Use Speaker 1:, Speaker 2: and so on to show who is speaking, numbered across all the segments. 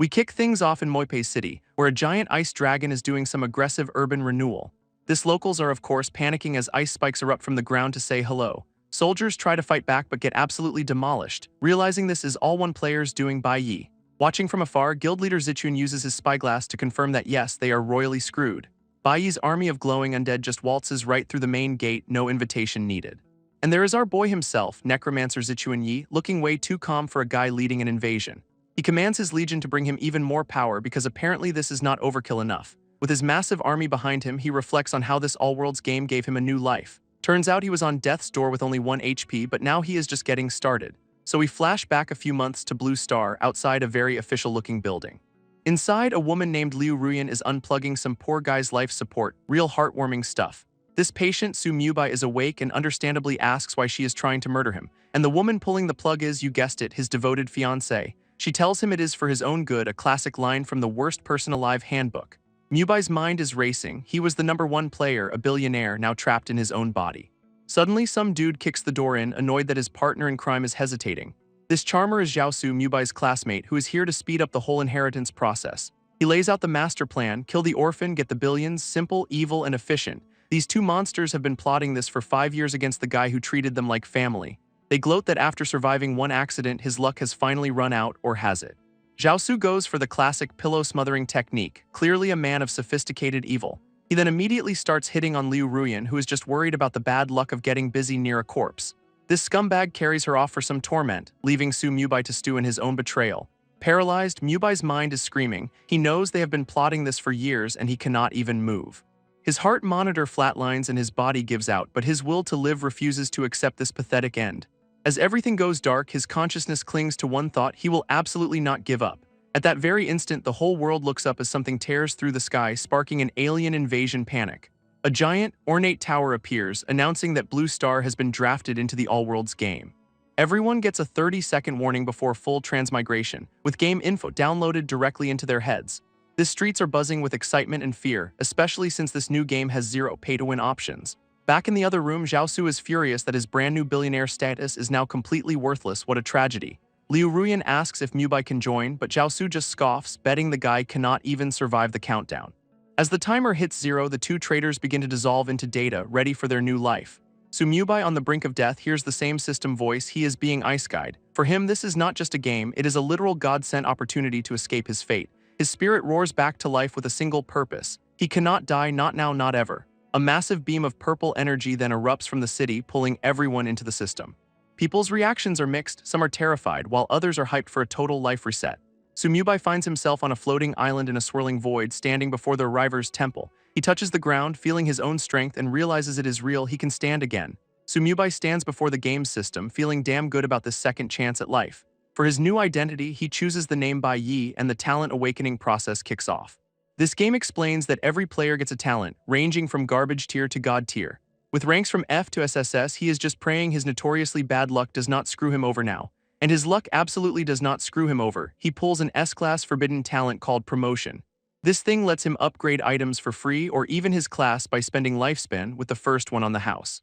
Speaker 1: We kick things off in Moipe City, where a giant ice dragon is doing some aggressive urban renewal. This locals are of course panicking as ice spikes erupt from the ground to say hello. Soldiers try to fight back but get absolutely demolished, realizing this is all one player's doing by Yi. Watching from afar, guild leader Zichun uses his spyglass to confirm that yes, they are royally screwed. Bai Yi's army of glowing undead just waltzes right through the main gate, no invitation needed. And there is our boy himself, Necromancer Zichun Yi, looking way too calm for a guy leading an invasion. He commands his legion to bring him even more power because apparently this is not overkill enough. With his massive army behind him, he reflects on how this all-worlds game gave him a new life. Turns out he was on death's door with only 1 HP, but now he is just getting started. So we flash back a few months to Blue Star outside a very official-looking building. Inside, a woman named Liu Ruyan is unplugging some poor guy's life support, real heartwarming stuff. This patient, Su Mubai, is awake and understandably asks why she is trying to murder him. And the woman pulling the plug is, you guessed it, his devoted fiancée. She tells him it is for his own good, a classic line from the Worst Person Alive handbook. Mubai's mind is racing. He was the #1 player, a billionaire, now trapped in his own body. Suddenly, some dude kicks the door in, annoyed that his partner in crime is hesitating. This charmer is Jiaosu, Mubai's classmate, who is here to speed up the whole inheritance process. He lays out the master plan: kill the orphan, get the billions, simple, evil, and efficient. These two monsters have been plotting this for 5 years against the guy who treated them like family. They gloat that after surviving one accident, his luck has finally run out, or has it? Jiaosu goes for the classic pillow-smothering technique, clearly a man of sophisticated evil. He then immediately starts hitting on Liu Ruyan, who is just worried about the bad luck of getting busy near a corpse. This scumbag carries her off for some torment, leaving Su Mubai to stew in his own betrayal. Paralyzed, Mubai's mind is screaming. He knows they have been plotting this for years and he cannot even move. His heart monitor flatlines and his body gives out, but his will to live refuses to accept this pathetic end. As everything goes dark, his consciousness clings to one thought: he will absolutely not give up. At that very instant, the whole world looks up as something tears through the sky, sparking an alien invasion panic. A giant, ornate tower appears, announcing that Blue Star has been drafted into the All-Worlds game. Everyone gets a 30-second warning before full transmigration, with game info downloaded directly into their heads. The streets are buzzing with excitement and fear, especially since this new game has 0 pay-to-win options. Back in the other room, Jiaosu is furious that his brand new billionaire status is now completely worthless. What a tragedy. Liu Ruyan asks if Mubai can join, but Jiaosu just scoffs, betting the guy cannot even survive the countdown. As the timer hits 0, the two traitors begin to dissolve into data, ready for their new life. Su Mubai, on the brink of death, hears the same system voice. He is being ice-guyed. For him, this is not just a game, it is a literal God-sent opportunity to escape his fate. His spirit roars back to life with a single purpose. He cannot die, not now, not ever. A massive beam of purple energy then erupts from the city, pulling everyone into the system. People's reactions are mixed. Some are terrified, while others are hyped for a total life reset. Su Mubai finds himself on a floating island in a swirling void, standing before the Arriver's temple. He touches the ground, feeling his own strength, and realizes it is real. He can stand again. Su Mubai stands before the game system, feeling damn good about this second chance at life. For his new identity, he chooses the name Bai Yi, and the talent awakening process kicks off. This game explains that every player gets a talent, ranging from garbage tier to god tier. With ranks from F to SSS, he is just praying his notoriously bad luck does not screw him over now. And his luck absolutely does not screw him over. He pulls an S-class forbidden talent called Promotion. This thing lets him upgrade items for free or even his class by spending lifespan with the first one on the house.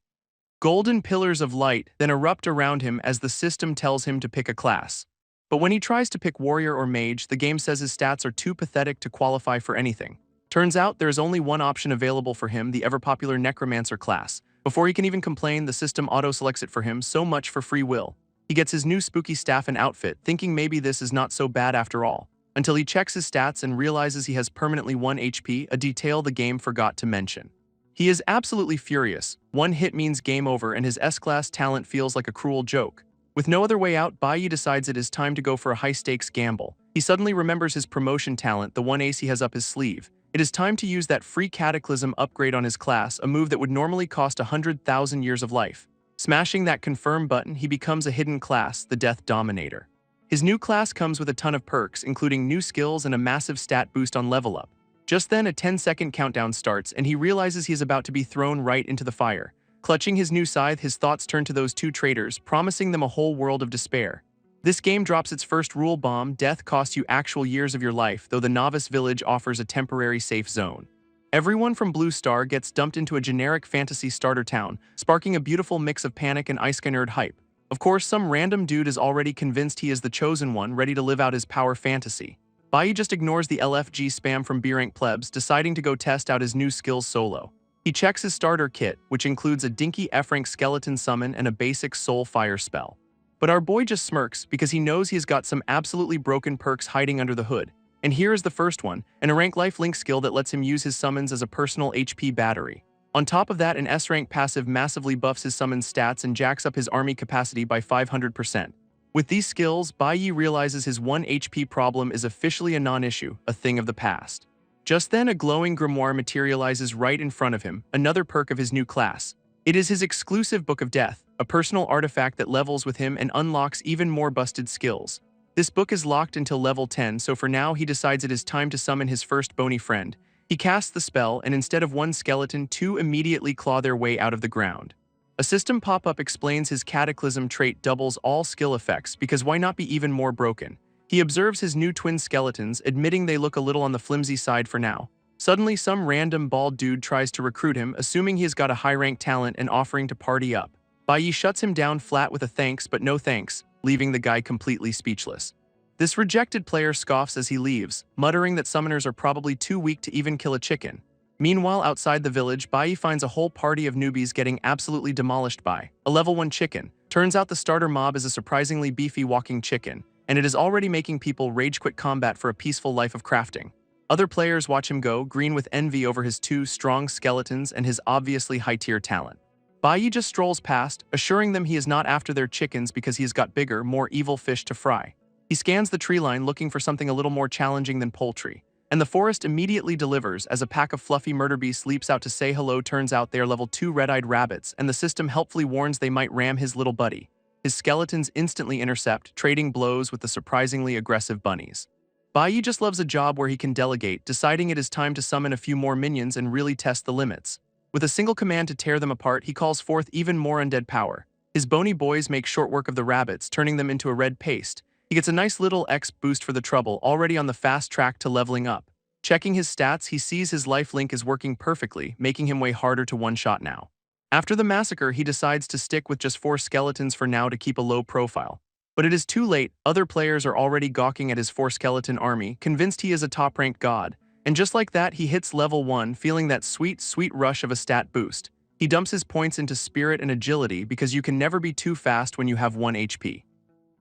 Speaker 1: Golden pillars of light then erupt around him as the system tells him to pick a class. But when he tries to pick warrior or mage, the game says his stats are too pathetic to qualify for anything. Turns out there is only one option available for him, the ever-popular Necromancer class. Before he can even complain, the system auto-selects it for him, so much for free will. He gets his new spooky staff and outfit, thinking maybe this is not so bad after all, until he checks his stats and realizes he has permanently 1 HP, a detail the game forgot to mention. He is absolutely furious. 1 hit means game over, and his S-class talent feels like a cruel joke. With no other way out, Bai Yi decides it is time to go for a high-stakes gamble. He suddenly remembers his promotion talent, the 1 ace he has up his sleeve. It is time to use that free Cataclysm upgrade on his class, a move that would normally cost 100,000 years of life. Smashing that confirm button, he becomes a hidden class, the Death Dominator. His new class comes with a ton of perks, including new skills and a massive stat boost on level up. Just then, a 10-second countdown starts, and he realizes he is about to be thrown right into the fire. Clutching his new scythe, his thoughts turn to those two traitors, promising them a whole world of despair. This game drops its first rule bomb: death costs you actual years of your life, though the novice village offers a temporary safe zone. Everyone from Blue Star gets dumped into a generic fantasy starter town, sparking a beautiful mix of panic and Isekai nerd hype. Of course, some random dude is already convinced he is the chosen one, ready to live out his power fantasy. Bai just ignores the LFG spam from B-rank plebs, deciding to go test out his new skills solo. He checks his starter kit, which includes a dinky F-rank skeleton summon and a basic soul fire spell. But our boy just smirks because he knows he's got some absolutely broken perks hiding under the hood. And here is the first one, an A-rank lifelink skill that lets him use his summons as a personal HP battery. On top of that, an S-rank passive massively buffs his summon stats and jacks up his army capacity by 500%. With these skills, Bai Yi realizes his 1 HP problem is officially a non-issue, a thing of the past. Just then, a glowing grimoire materializes right in front of him, another perk of his new class. It is his exclusive Book of Death, a personal artifact that levels with him and unlocks even more busted skills. This book is locked until level 10, so for now he decides it is time to summon his first bony friend. He casts the spell, and instead of 1 skeleton, 2 immediately claw their way out of the ground. A system pop-up explains his Cataclysm trait doubles all skill effects because why not be even more broken? He observes his new twin skeletons, admitting they look a little on the flimsy side for now. Suddenly, some random bald dude tries to recruit him, assuming he has got a high-rank talent and offering to party up. Bai Yi shuts him down flat with a thanks but no thanks, leaving the guy completely speechless. This rejected player scoffs as he leaves, muttering that summoners are probably too weak to even kill a chicken. Meanwhile, outside the village, Bai Yi finds a whole party of newbies getting absolutely demolished by a level 1 chicken. Turns out the starter mob is a surprisingly beefy walking chicken, and it is already making people rage quit combat for a peaceful life of crafting. Other players watch him go, green with envy over his 2 strong skeletons and his obviously high-tier talent. Bai Yi just strolls past, assuring them he is not after their chickens because he has got bigger, more evil fish to fry. He scans the tree line looking for something a little more challenging than poultry, and the forest immediately delivers as a pack of fluffy murder beasts leaps out to say hello. Turns out they are level 2 red-eyed rabbits, and the system helpfully warns they might ram his little buddy. His skeletons instantly intercept, trading blows with the surprisingly aggressive bunnies. Bai Yi just loves a job where he can delegate, deciding it is time to summon a few more minions and really test the limits. With a single command to tear them apart, he calls forth even more undead power. His bony boys make short work of the rabbits, turning them into a red paste. He gets a nice little X boost for the trouble, already on the fast track to leveling up. Checking his stats, he sees his life link is working perfectly, making him way harder to one-shot now. After the massacre, he decides to stick with just 4 skeletons for now to keep a low profile. But it is too late. Other players are already gawking at his 4-skeleton army, convinced he is a top-ranked god. And just like that, he hits level 1, feeling that sweet, sweet rush of a stat boost. He dumps his points into spirit and agility because you can never be too fast when you have 1 HP.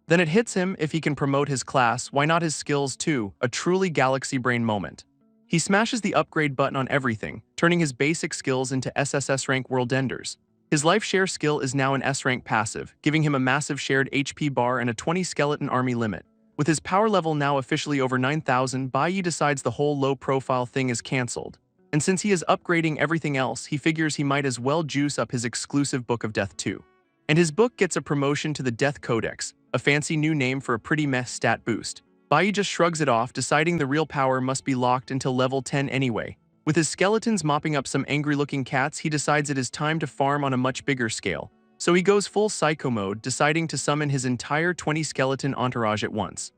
Speaker 1: Then it hits him, if he can promote his class, why not his skills too? A truly galaxy brain moment. He smashes the upgrade button on everything, turning his basic skills into SSS rank world enders. His life share skill is now an S rank passive, giving him a massive shared HP bar and a 20 skeleton army limit. With his power level now officially over 9,000, Bai Yi decides the whole low profile thing is cancelled. And since he is upgrading everything else, he figures he might as well juice up his exclusive Book of Death too. And his book gets a promotion to the Death Codex, a fancy new name for a pretty meh stat boost. Bai Yi just shrugs it off, deciding the real power must be locked until level 10 anyway. With his skeletons mopping up some angry-looking cats, he decides it is time to farm on a much bigger scale. So he goes full psycho mode, deciding to summon his entire 20-skeleton entourage at once.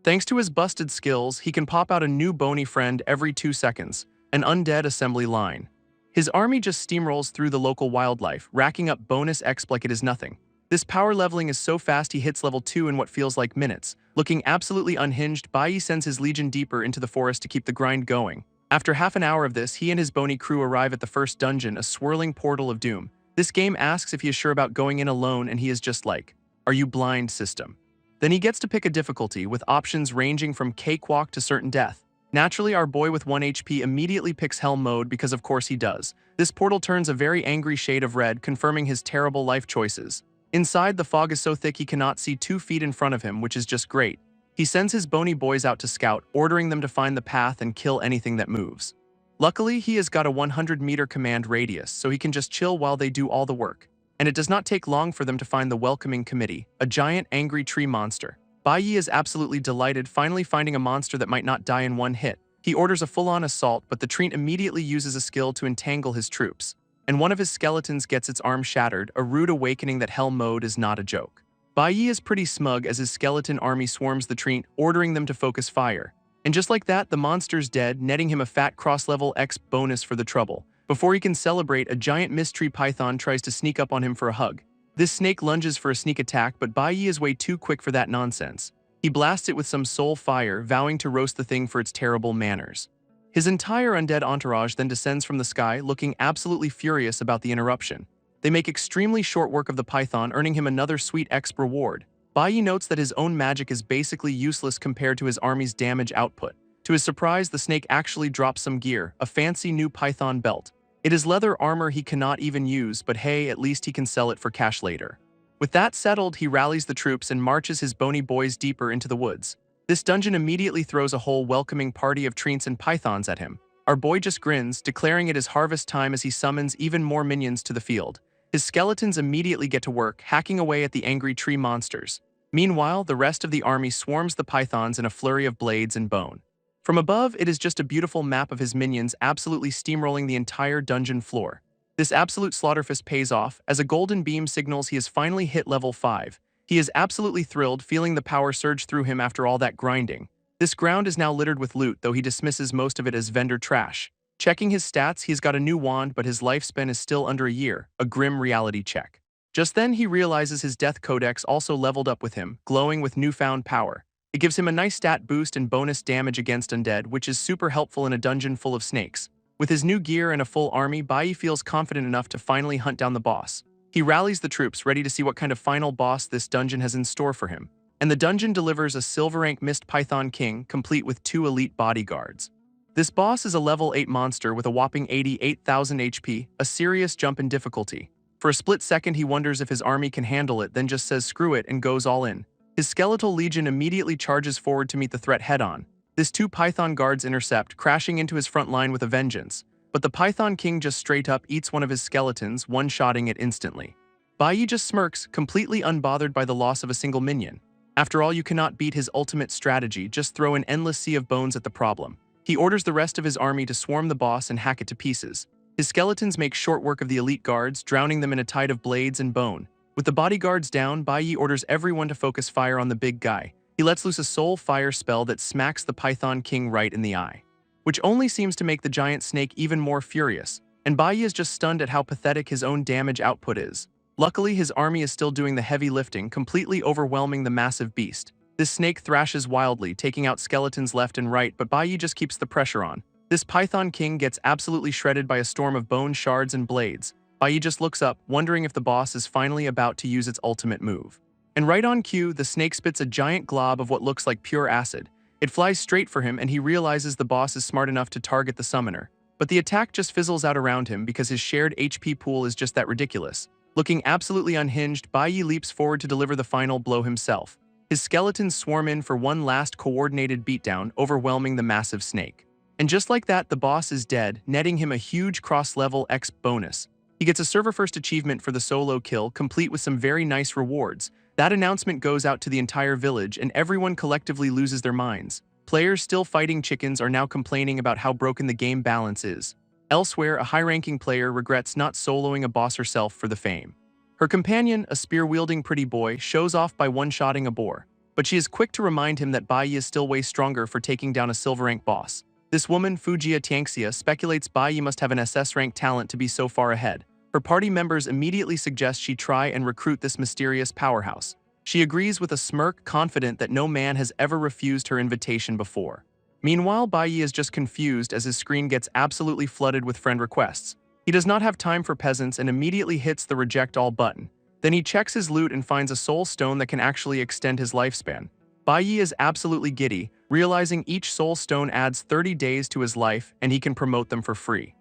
Speaker 1: Thanks to his busted skills, he can pop out a new bony friend every 2 seconds, an undead assembly line. His army just steamrolls through the local wildlife, racking up bonus exp like it is nothing. This power leveling is so fast he hits level 2 in what feels like minutes. Looking absolutely unhinged, Bai Yi sends his legion deeper into the forest to keep the grind going. After half an hour of this, he and his bony crew arrive at the first dungeon, a swirling portal of doom. This game asks if he is sure about going in alone, and he is just like, "Are you blind, system?" Then he gets to pick a difficulty, with options ranging from cakewalk to certain death. Naturally, our boy with 1 HP immediately picks Hell mode because of course he does. This portal turns a very angry shade of red, confirming his terrible life choices. Inside, the fog is so thick he cannot see 2 feet in front of him, which is just great. He sends his bony boys out to scout, ordering them to find the path and kill anything that moves. Luckily, he has got a 100-meter command radius, so he can just chill while they do all the work. And it does not take long for them to find the welcoming committee, a giant angry tree monster. Bai Yi is absolutely delighted, finally finding a monster that might not die in 1 hit. He orders a full-on assault, but the tree immediately uses a skill to entangle his troops. And one of his skeletons gets its arm shattered, a rude awakening that Hell mode is not a joke. Bai Yi is pretty smug as his skeleton army swarms the tree, ordering them to focus fire. And just like that, the monster's dead, netting him a fat cross-level X bonus for the trouble. Before he can celebrate, a giant mystery python tries to sneak up on him for a hug. This snake lunges for a sneak attack, but Bai Yi is way too quick for that nonsense. He blasts it with some soul fire, vowing to roast the thing for its terrible manners. His entire undead entourage then descends from the sky, looking absolutely furious about the interruption. They make extremely short work of the python, earning him another sweet exp reward. Bai notes that his own magic is basically useless compared to his army's damage output. To his surprise, the snake actually drops some gear, a fancy new python belt. It is leather armor he cannot even use, but hey, at least he can sell it for cash later. With that settled, he rallies the troops and marches his bony boys deeper into the woods. This dungeon immediately throws a whole welcoming party of treants and pythons at him. Our boy just grins, declaring it is harvest time as he summons even more minions to the field. His skeletons immediately get to work, hacking away at the angry tree monsters. Meanwhile, the rest of the army swarms the pythons in a flurry of blades and bone. From above, it is just a beautiful map of his minions absolutely steamrolling the entire dungeon floor. This absolute slaughterfest pays off, as a golden beam signals he has finally hit level 5. He is absolutely thrilled, feeling the power surge through him after all that grinding. This ground is now littered with loot, though he dismisses most of it as vendor trash. Checking his stats, he's got a new wand, but his lifespan is still under a year, a grim reality check. Just then, he realizes his death codex also leveled up with him, glowing with newfound power. It gives him a nice stat boost and bonus damage against undead, which is super helpful in a dungeon full of snakes. With his new gear and a full army, Bai feels confident enough to finally hunt down the boss. He rallies the troops, ready to see what kind of final boss this dungeon has in store for him. And the dungeon delivers a silver rank Mist Python King, complete with 2 elite bodyguards. This boss is a level 8 monster with a whopping 88,000 HP, a serious jump in difficulty. For a split second he wonders if his army can handle it, then just says screw it and goes all in. His skeletal legion immediately charges forward to meet the threat head-on. This 2 python guards intercept, crashing into his front line with a vengeance. But the Python King just straight up eats one of his skeletons, one-shotting it instantly. Bai just smirks, completely unbothered by the loss of a single minion. After all, you cannot beat his ultimate strategy, just throw an endless sea of bones at the problem. He orders the rest of his army to swarm the boss and hack it to pieces. His skeletons make short work of the elite guards, drowning them in a tide of blades and bone. With the bodyguards down, Bai orders everyone to focus fire on the big guy. He lets loose a soul fire spell that smacks the Python King right in the eye, which only seems to make the giant snake even more furious, and Bai is just stunned at how pathetic his own damage output is. Luckily, his army is still doing the heavy lifting, completely overwhelming the massive beast. This snake thrashes wildly, taking out skeletons left and right, but Bai just keeps the pressure on. This Python King gets absolutely shredded by a storm of bone shards and blades. Bai just looks up, wondering if the boss is finally about to use its ultimate move. And right on cue, the snake spits a giant glob of what looks like pure acid. It flies straight for him, and he realizes the boss is smart enough to target the summoner. But the attack just fizzles out around him because his shared HP pool is just that ridiculous. Looking absolutely unhinged, Bai leaps forward to deliver the final blow himself. His skeletons swarm in for one last coordinated beatdown, overwhelming the massive snake. And just like that, the boss is dead, netting him a huge cross-level X bonus. He gets a server-first achievement for the solo kill, complete with some very nice rewards. That announcement goes out to the entire village, and everyone collectively loses their minds. Players still fighting chickens are now complaining about how broken the game balance is. Elsewhere, a high-ranking player regrets not soloing a boss herself for the fame. Her companion, a spear-wielding pretty boy, shows off by one-shotting a boar, but she is quick to remind him that Bai is still way stronger for taking down a silver-rank boss. This woman, Fujiya Tianxia, speculates Bai must have an SS-rank talent to be so far ahead. Her party members immediately suggest she try and recruit this mysterious powerhouse. She agrees with a smirk, confident that no man has ever refused her invitation before. Meanwhile, Bai is just confused as his screen gets absolutely flooded with friend requests. He does not have time for peasants and immediately hits the reject all button. Then he checks his loot and finds a soul stone that can actually extend his lifespan. Bai is absolutely giddy, realizing each soul stone adds 30 days to his life and he can promote them for free.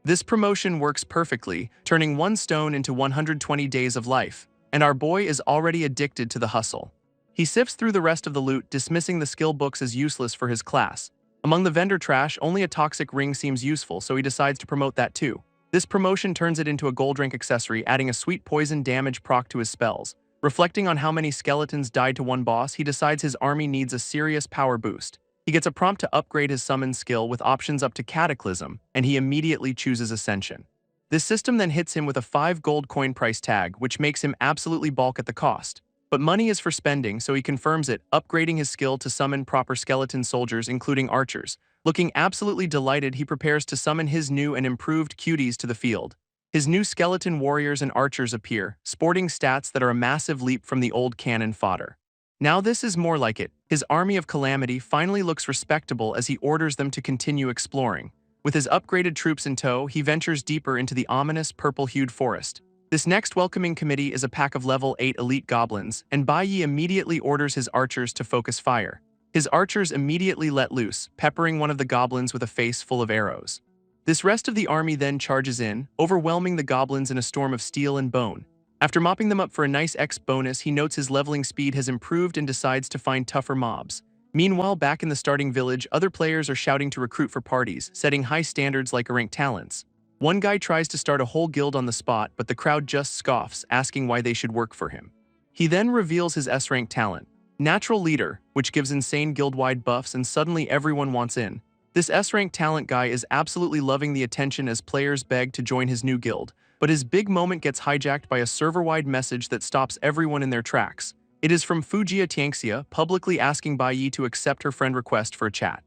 Speaker 1: This promotion works perfectly, turning one stone into 120 days of life, and our boy is already addicted to the hustle. He sifts through the rest of the loot, dismissing the skill books as useless for his class. Among the vendor trash, only a toxic ring seems useful, so he decides to promote that too. This promotion turns it into a gold rank accessory, adding a sweet poison damage proc to his spells. Reflecting on how many skeletons died to one boss, he decides his army needs a serious power boost. He gets a prompt to upgrade his summon skill with options up to Cataclysm, and he immediately chooses Ascension. This system then hits him with a 5 gold coin price tag, which makes him absolutely balk at the cost. But money is for spending, so he confirms it, upgrading his skill to summon proper skeleton soldiers, including archers. Looking absolutely delighted, he prepares to summon his new and improved cuties to the field. His new skeleton warriors and archers appear, sporting stats that are a massive leap from the old cannon fodder. Now this is more like it. His army of calamity finally looks respectable as he orders them to continue exploring. With his upgraded troops in tow, he ventures deeper into the ominous purple-hued forest. This next welcoming committee is a pack of level 8 elite goblins, and Bai Yi immediately orders his archers to focus fire. His archers immediately let loose, peppering one of the goblins with a face full of arrows. This rest of the army then charges in, overwhelming the goblins in a storm of steel and bone. After mopping them up for a nice X bonus, he notes his leveling speed has improved and decides to find tougher mobs. Meanwhile, back in the starting village, other players are shouting to recruit for parties, setting high standards like ranked talents. One guy tries to start a whole guild on the spot, but the crowd just scoffs, asking why they should work for him. He then reveals his S-rank talent, Natural Leader, which gives insane guild-wide buffs and suddenly everyone wants in. This S-rank talent guy is absolutely loving the attention as players beg to join his new guild, but his big moment gets hijacked by a server-wide message that stops everyone in their tracks. It is from Fujiya Tianxia, publicly asking Bai Yi to accept her friend request for a chat.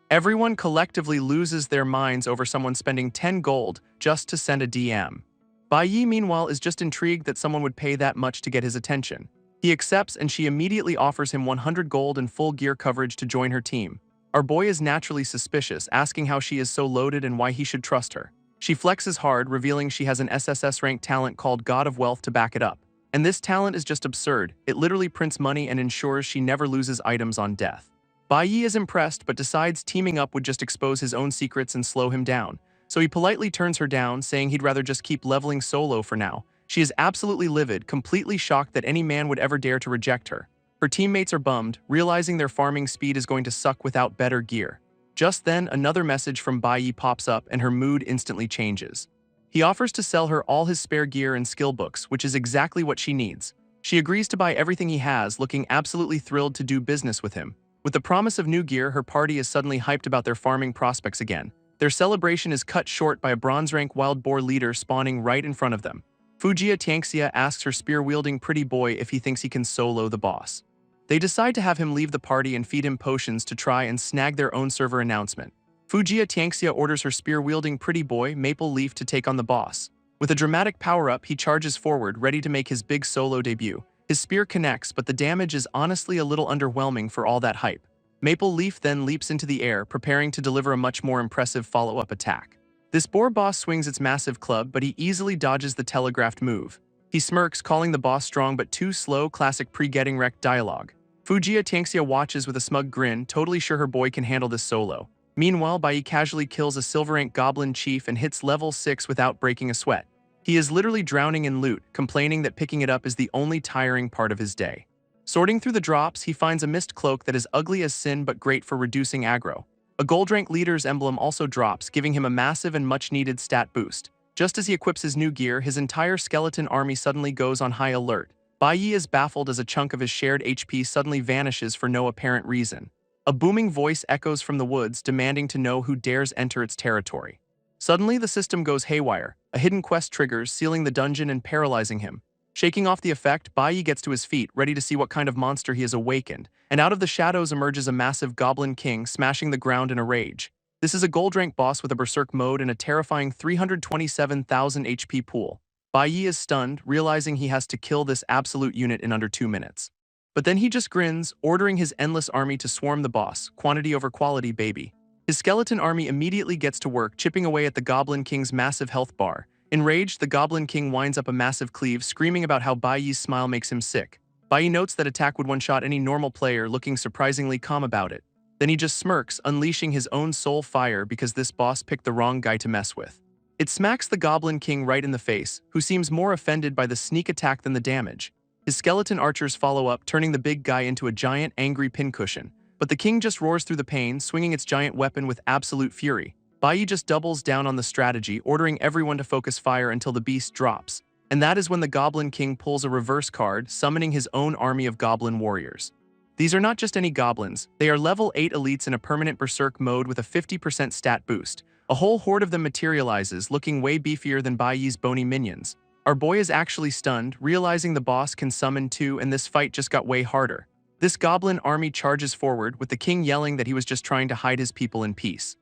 Speaker 1: Everyone collectively loses their minds over someone spending 10 gold just to send a DM. Bai Yi, meanwhile, is just intrigued that someone would pay that much to get his attention. He accepts and she immediately offers him 100 gold and full gear coverage to join her team. Our boy is naturally suspicious, asking how she is so loaded and why he should trust her. She flexes hard, revealing she has an SSS-ranked talent called God of Wealth to back it up. And this talent is just absurd. It literally prints money and ensures she never loses items on death. Bai Yi is impressed but decides teaming up would just expose his own secrets and slow him down. So he politely turns her down, saying he'd rather just keep leveling solo for now. She is absolutely livid, completely shocked that any man would ever dare to reject her. Her teammates are bummed, realizing their farming speed is going to suck without better gear. Just then, another message from Bai Yi pops up and her mood instantly changes. He offers to sell her all his spare gear and skill books, which is exactly what she needs. She agrees to buy everything he has, looking absolutely thrilled to do business with him. With the promise of new gear, her party is suddenly hyped about their farming prospects again. Their celebration is cut short by a bronze-rank wild boar leader spawning right in front of them. Fujiya Tianxia asks her spear-wielding pretty boy if he thinks he can solo the boss. They decide to have him leave the party and feed him potions to try and snag their own server announcement. Fujiya Tianxia orders her spear-wielding pretty boy, Maple Leaf, to take on the boss. With a dramatic power-up, he charges forward, ready to make his big solo debut. His spear connects, but the damage is honestly a little underwhelming for all that hype. Maple Leaf then leaps into the air, preparing to deliver a much more impressive follow-up attack. This boar boss swings its massive club, but he easily dodges the telegraphed move. He smirks, calling the boss strong but too slow, classic pre-getting wrecked dialogue. Fujiya Tianxia watches with a smug grin, totally sure her boy can handle this solo. Meanwhile, Bai Yi casually kills a silver-rank goblin chief and hits level 6 without breaking a sweat. He is literally drowning in loot, complaining that picking it up is the only tiring part of his day. Sorting through the drops, he finds a mist cloak that is ugly as sin but great for reducing aggro. A gold-rank leader's emblem also drops, giving him a massive and much-needed stat boost. Just as he equips his new gear, his entire skeleton army suddenly goes on high alert. Bai Yi is baffled as a chunk of his shared HP suddenly vanishes for no apparent reason. A booming voice echoes from the woods, demanding to know who dares enter its territory. Suddenly, the system goes haywire. A hidden quest triggers, sealing the dungeon and paralyzing him. Shaking off the effect, Bai Yi gets to his feet, ready to see what kind of monster he has awakened, and out of the shadows emerges a massive goblin king, smashing the ground in a rage. This is a gold-rank boss with a berserk mode and a terrifying 327,000 HP pool. Bai Yi is stunned, realizing he has to kill this absolute unit in under 2 minutes. But then he just grins, ordering his endless army to swarm the boss, quantity over quality, baby. His skeleton army immediately gets to work, chipping away at the Goblin King's massive health bar. Enraged, the Goblin King winds up a massive cleave, screaming about how Bai Yi's smile makes him sick. Bai Yi notes that attack would one-shot any normal player, looking surprisingly calm about it. Then he just smirks, unleashing his own soul fire because this boss picked the wrong guy to mess with. It smacks the Goblin King right in the face, who seems more offended by the sneak attack than the damage. His skeleton archers follow up, turning the big guy into a giant, angry pincushion. But the king just roars through the pain, swinging its giant weapon with absolute fury. Bai Yi just doubles down on the strategy, ordering everyone to focus fire until the beast drops. And that is when the Goblin King pulls a reverse card, summoning his own army of goblin warriors. These are not just any goblins, they are level 8 elites in a permanent berserk mode with a 50% stat boost. A whole horde of them materializes, looking way beefier than Bai Yi's bony minions. Our boy is actually stunned, realizing the boss can summon too, and this fight just got way harder. This goblin army charges forward, with the king yelling that he was just trying to hide his people in peace.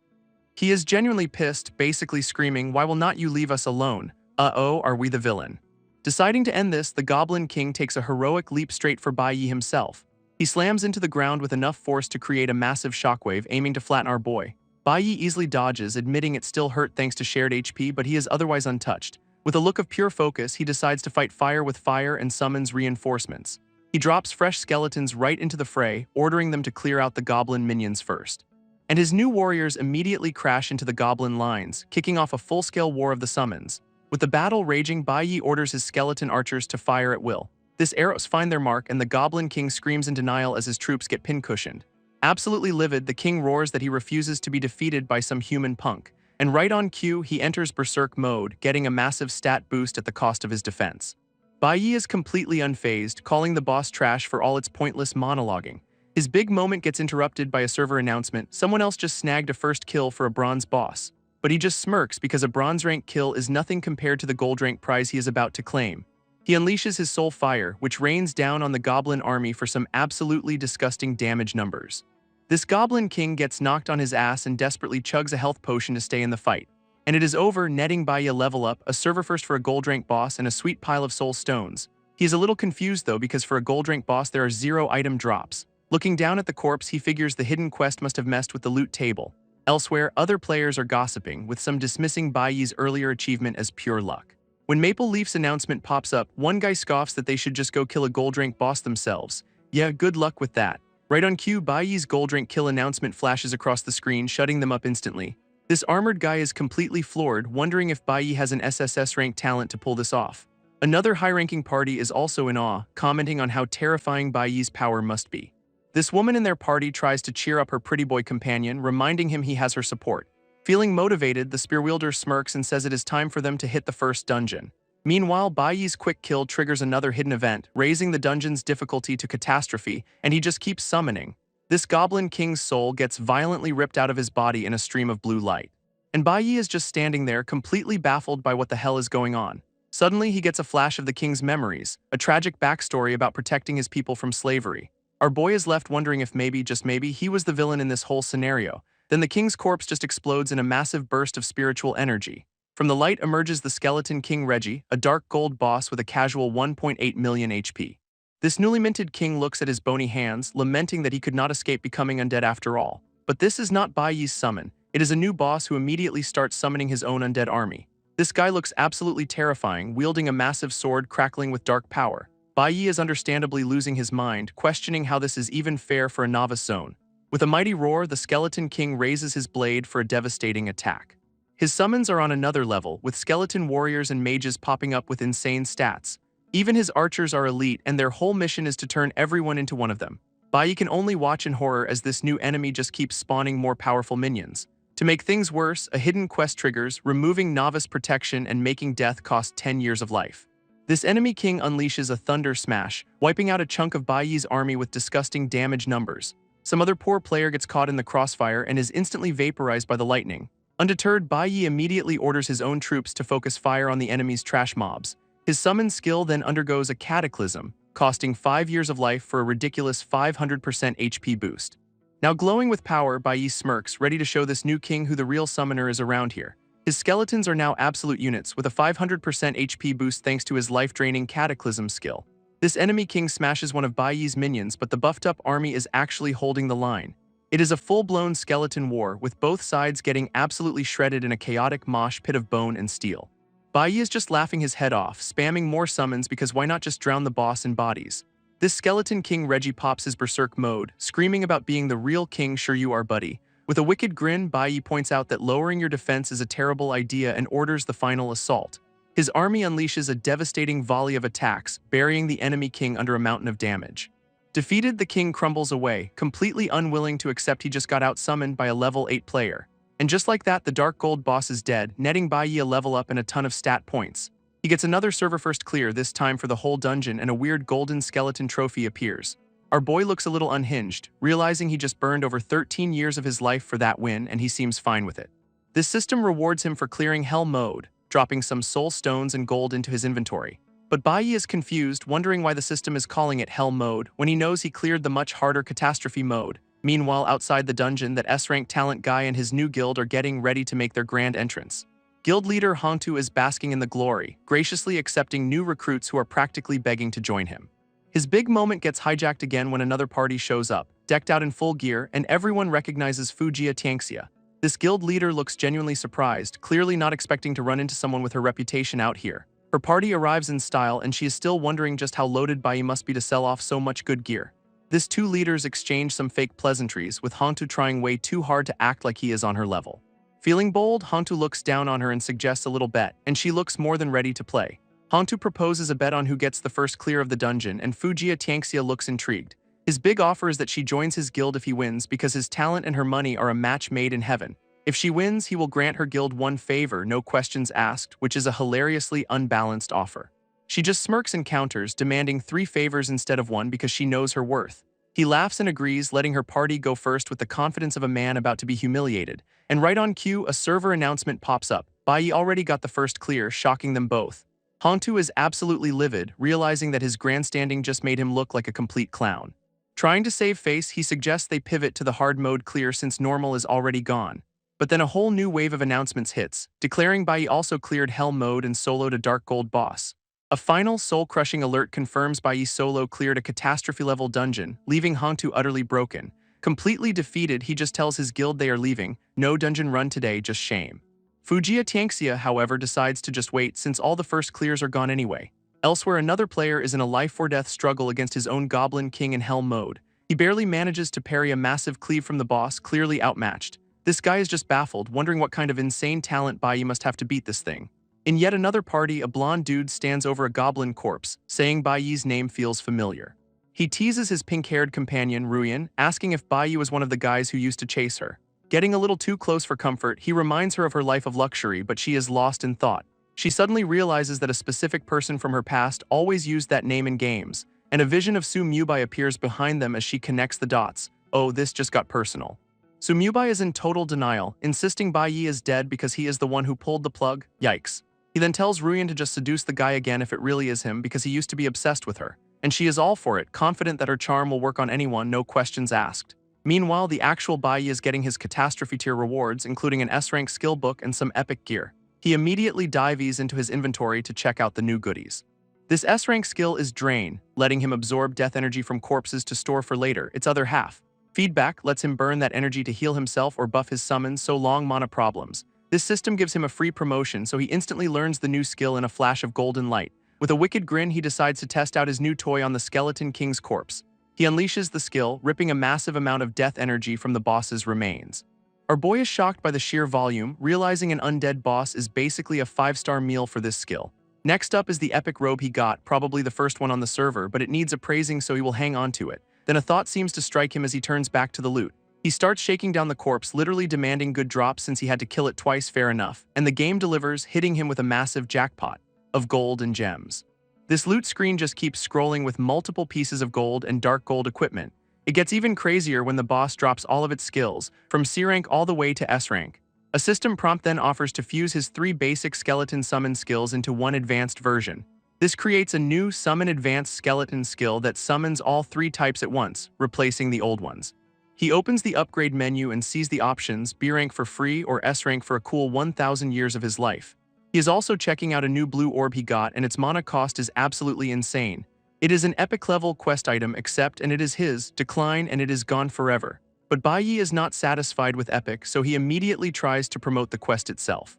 Speaker 1: He is genuinely pissed, basically screaming, "Why will not you leave us alone? Uh-oh, are we the villain?" Deciding to end this, the Goblin King takes a heroic leap straight for Bai Yi himself. He slams into the ground with enough force to create a massive shockwave, aiming to flatten our boy. Bai Yi easily dodges, admitting it still hurt thanks to shared HP, but he is otherwise untouched. With a look of pure focus, he decides to fight fire with fire and summons reinforcements. He drops fresh skeletons right into the fray, ordering them to clear out the goblin minions first. And his new warriors immediately crash into the goblin lines, kicking off a full-scale war of the summons. With the battle raging, Bai Yi orders his skeleton archers to fire at will. His arrows find their mark, and the Goblin King screams in denial as his troops get pin-cushioned. Absolutely livid, the king roars that he refuses to be defeated by some human punk. And right on cue, he enters Berserk mode, getting a massive stat boost at the cost of his defense. Bai Yi is completely unfazed, calling the boss trash for all its pointless monologuing. His big moment gets interrupted by a server announcement: someone else just snagged a first kill for a bronze boss. But he just smirks because a bronze rank kill is nothing compared to the gold rank prize he is about to claim. He unleashes his soul fire, which rains down on the goblin army for some absolutely disgusting damage numbers. This goblin king gets knocked on his ass and desperately chugs a health potion to stay in the fight. And it is over, netting Bai Yi a level up, a server first for a gold rank boss, and a sweet pile of soul stones. He is a little confused though, because for a gold rank boss there are 0 item drops. Looking down at the corpse, he figures the hidden quest must have messed with the loot table. Elsewhere, other players are gossiping, with some dismissing Bai Yi's earlier achievement as pure luck. When Maple Leaf's announcement pops up, one guy scoffs that they should just go kill a gold rank boss themselves. Yeah, good luck with that. Right on cue, Bai Yi's gold rank kill announcement flashes across the screen, shutting them up instantly. This armored guy is completely floored, wondering if Bai Yi has an SSS rank talent to pull this off. Another high-ranking party is also in awe, commenting on how terrifying Bai Yi's power must be. This woman in their party tries to cheer up her pretty boy companion, reminding him he has her support. Feeling motivated, the spear wielder smirks and says it is time for them to hit the first dungeon. Meanwhile, Bai Yi's quick kill triggers another hidden event, raising the dungeon's difficulty to catastrophe, and he just keeps summoning. This Goblin King's soul gets violently ripped out of his body in a stream of blue light. And Bai Yi is just standing there, completely baffled by what the hell is going on. Suddenly, he gets a flash of the king's memories, a tragic backstory about protecting his people from slavery. Our boy is left wondering if maybe, just maybe, he was the villain in this whole scenario. Then the king's corpse just explodes in a massive burst of spiritual energy. From the light emerges the skeleton King Reggie, a dark gold boss with a casual 1.8 million HP. This newly minted king looks at his bony hands, lamenting that he could not escape becoming undead after all. But this is not Bai Yi's summon. It is a new boss who immediately starts summoning his own undead army. This guy looks absolutely terrifying, wielding a massive sword crackling with dark power. Bai Yi is understandably losing his mind, questioning how this is even fair for a novice zone. With a mighty roar, the skeleton king raises his blade for a devastating attack. His summons are on another level, with skeleton warriors and mages popping up with insane stats. Even his archers are elite, and their whole mission is to turn everyone into one of them. Bai Yi can only watch in horror as this new enemy just keeps spawning more powerful minions. To make things worse, a hidden quest triggers, removing novice protection and making death cost 10 years of life. This enemy king unleashes a thunder smash, wiping out a chunk of Bai Yi's army with disgusting damage numbers. Some other poor player gets caught in the crossfire and is instantly vaporized by the lightning. Undeterred, Bai Yi immediately orders his own troops to focus fire on the enemy's trash mobs. His summon skill then undergoes a cataclysm, costing 5 years of life for a ridiculous 500% HP boost. Now glowing with power, Bai Yi smirks, ready to show this new king who the real summoner is around here. His skeletons are now absolute units, with a 500% HP boost thanks to his life-draining cataclysm skill. This enemy king smashes one of Bai Yi's minions, but the buffed-up army is actually holding the line. It is a full-blown skeleton war, with both sides getting absolutely shredded in a chaotic mosh pit of bone and steel. Bai Yi is just laughing his head off, spamming more summons because why not just drown the boss in bodies? This skeleton king Reggie pops his berserk mode, screaming about being the real king. Sure you are, buddy. With a wicked grin, Bai Yi points out that lowering your defense is a terrible idea and orders the final assault. His army unleashes a devastating volley of attacks, burying the enemy king under a mountain of damage. Defeated, the king crumbles away, completely unwilling to accept he just got out-summoned by a level 8 player. And just like that, the dark gold boss is dead, netting Bai Yi a level up and a ton of stat points. He gets another server first clear, this time for the whole dungeon, and a weird golden skeleton trophy appears. Our boy looks a little unhinged, realizing he just burned over 13 years of his life for that win, and he seems fine with it. This system rewards him for clearing hell mode, dropping some soul stones and gold into his inventory. But Bai Yi is confused, wondering why the system is calling it hell mode when he knows he cleared the much harder catastrophe mode. Meanwhile, outside the dungeon, that S-rank talent guy and his new guild are getting ready to make their grand entrance. Guild leader Hongtu is basking in the glory, graciously accepting new recruits who are practically begging to join him. His big moment gets hijacked again when another party shows up, decked out in full gear, and everyone recognizes Fujiya Tianxia. This guild leader looks genuinely surprised, clearly not expecting to run into someone with her reputation out here. Her party arrives in style and she is still wondering just how loaded Bai must be to sell off so much good gear. These two leaders exchange some fake pleasantries, with Hantu trying way too hard to act like he is on her level. Feeling bold, Hantu looks down on her and suggests a little bet, and she looks more than ready to play. Hantu proposes a bet on who gets the first clear of the dungeon, and Fujiya Tianxia looks intrigued. His big offer is that she joins his guild if he wins because his talent and her money are a match made in heaven. If she wins, he will grant her guild one favor, no questions asked, which is a hilariously unbalanced offer. She just smirks and counters, demanding 3 favors instead of 1 because she knows her worth. He laughs and agrees, letting her party go first with the confidence of a man about to be humiliated. And right on cue, a server announcement pops up. Bai already got the first clear, shocking them both. Hantu is absolutely livid, realizing that his grandstanding just made him look like a complete clown. Trying to save face, he suggests they pivot to the hard mode clear since normal is already gone. But then a whole new wave of announcements hits, declaring Bai also cleared Hell mode and soloed a Dark Gold boss. A final soul-crushing alert confirms Bai solo cleared a catastrophe-level dungeon, leaving Hantu utterly broken. Completely defeated, he just tells his guild they are leaving. No dungeon run today, just shame. Fujiya Tianxia, however, decides to just wait since all the first clears are gone anyway. Elsewhere, another player is in a life-or-death struggle against his own Goblin King in Hell mode. He barely manages to parry a massive cleave from the boss, clearly outmatched. This guy is just baffled, wondering what kind of insane talent Bai must have to beat this thing. In yet another party, a blonde dude stands over a goblin corpse, saying Bai's name feels familiar. He teases his pink-haired companion, Ruyan, asking if Bai was one of the guys who used to chase her. Getting a little too close for comfort, he reminds her of her life of luxury, but she is lost in thought. She suddenly realizes that a specific person from her past always used that name in games, and a vision of Su Mubai appears behind them as she connects the dots. Oh, this just got personal. Su Mubai is in total denial, insisting Bai is dead because he is the one who pulled the plug. Yikes. He then tells Ruyan to just seduce the guy again if it really is him because he used to be obsessed with her. And she is all for it, confident that her charm will work on anyone, no questions asked. Meanwhile, the actual Bai is getting his catastrophe tier rewards, including an S-rank skill book and some epic gear. He immediately dives into his inventory to check out the new goodies. This S-rank skill is Drain, letting him absorb death energy from corpses to store for later, its other half. Feedback lets him burn that energy to heal himself or buff his summons, so long mana problems. This system gives him a free promotion, so he instantly learns the new skill in a flash of golden light. With a wicked grin, he decides to test out his new toy on the Skeleton King's corpse. He unleashes the skill, ripping a massive amount of death energy from the boss's remains. Our boy is shocked by the sheer volume, realizing an undead boss is basically a 5-star meal for this skill. Next up is the epic robe he got, probably the first one on the server, but it needs appraising so he will hang on to it. Then a thought seems to strike him as he turns back to the loot. He starts shaking down the corpse, literally demanding good drops since he had to kill it twice fair enough, and the game delivers, hitting him with a massive jackpot of gold and gems. This loot screen just keeps scrolling with multiple pieces of gold and dark gold equipment. It gets even crazier when the boss drops all of its skills, from C rank all the way to S rank. A system prompt then offers to fuse his 3 basic skeleton summon skills into one advanced version. This creates a new Summon Advanced Skeleton skill that summons all 3 types at once, replacing the old ones. He opens the upgrade menu and sees the options, B rank for free or S rank for a cool 1,000 years of his life. He is also checking out a new blue orb he got, and its mana cost is absolutely insane. It is an epic level quest item, accept and it is his, decline and it is gone forever. But Bai is not satisfied with epic, so he immediately tries to promote the quest itself.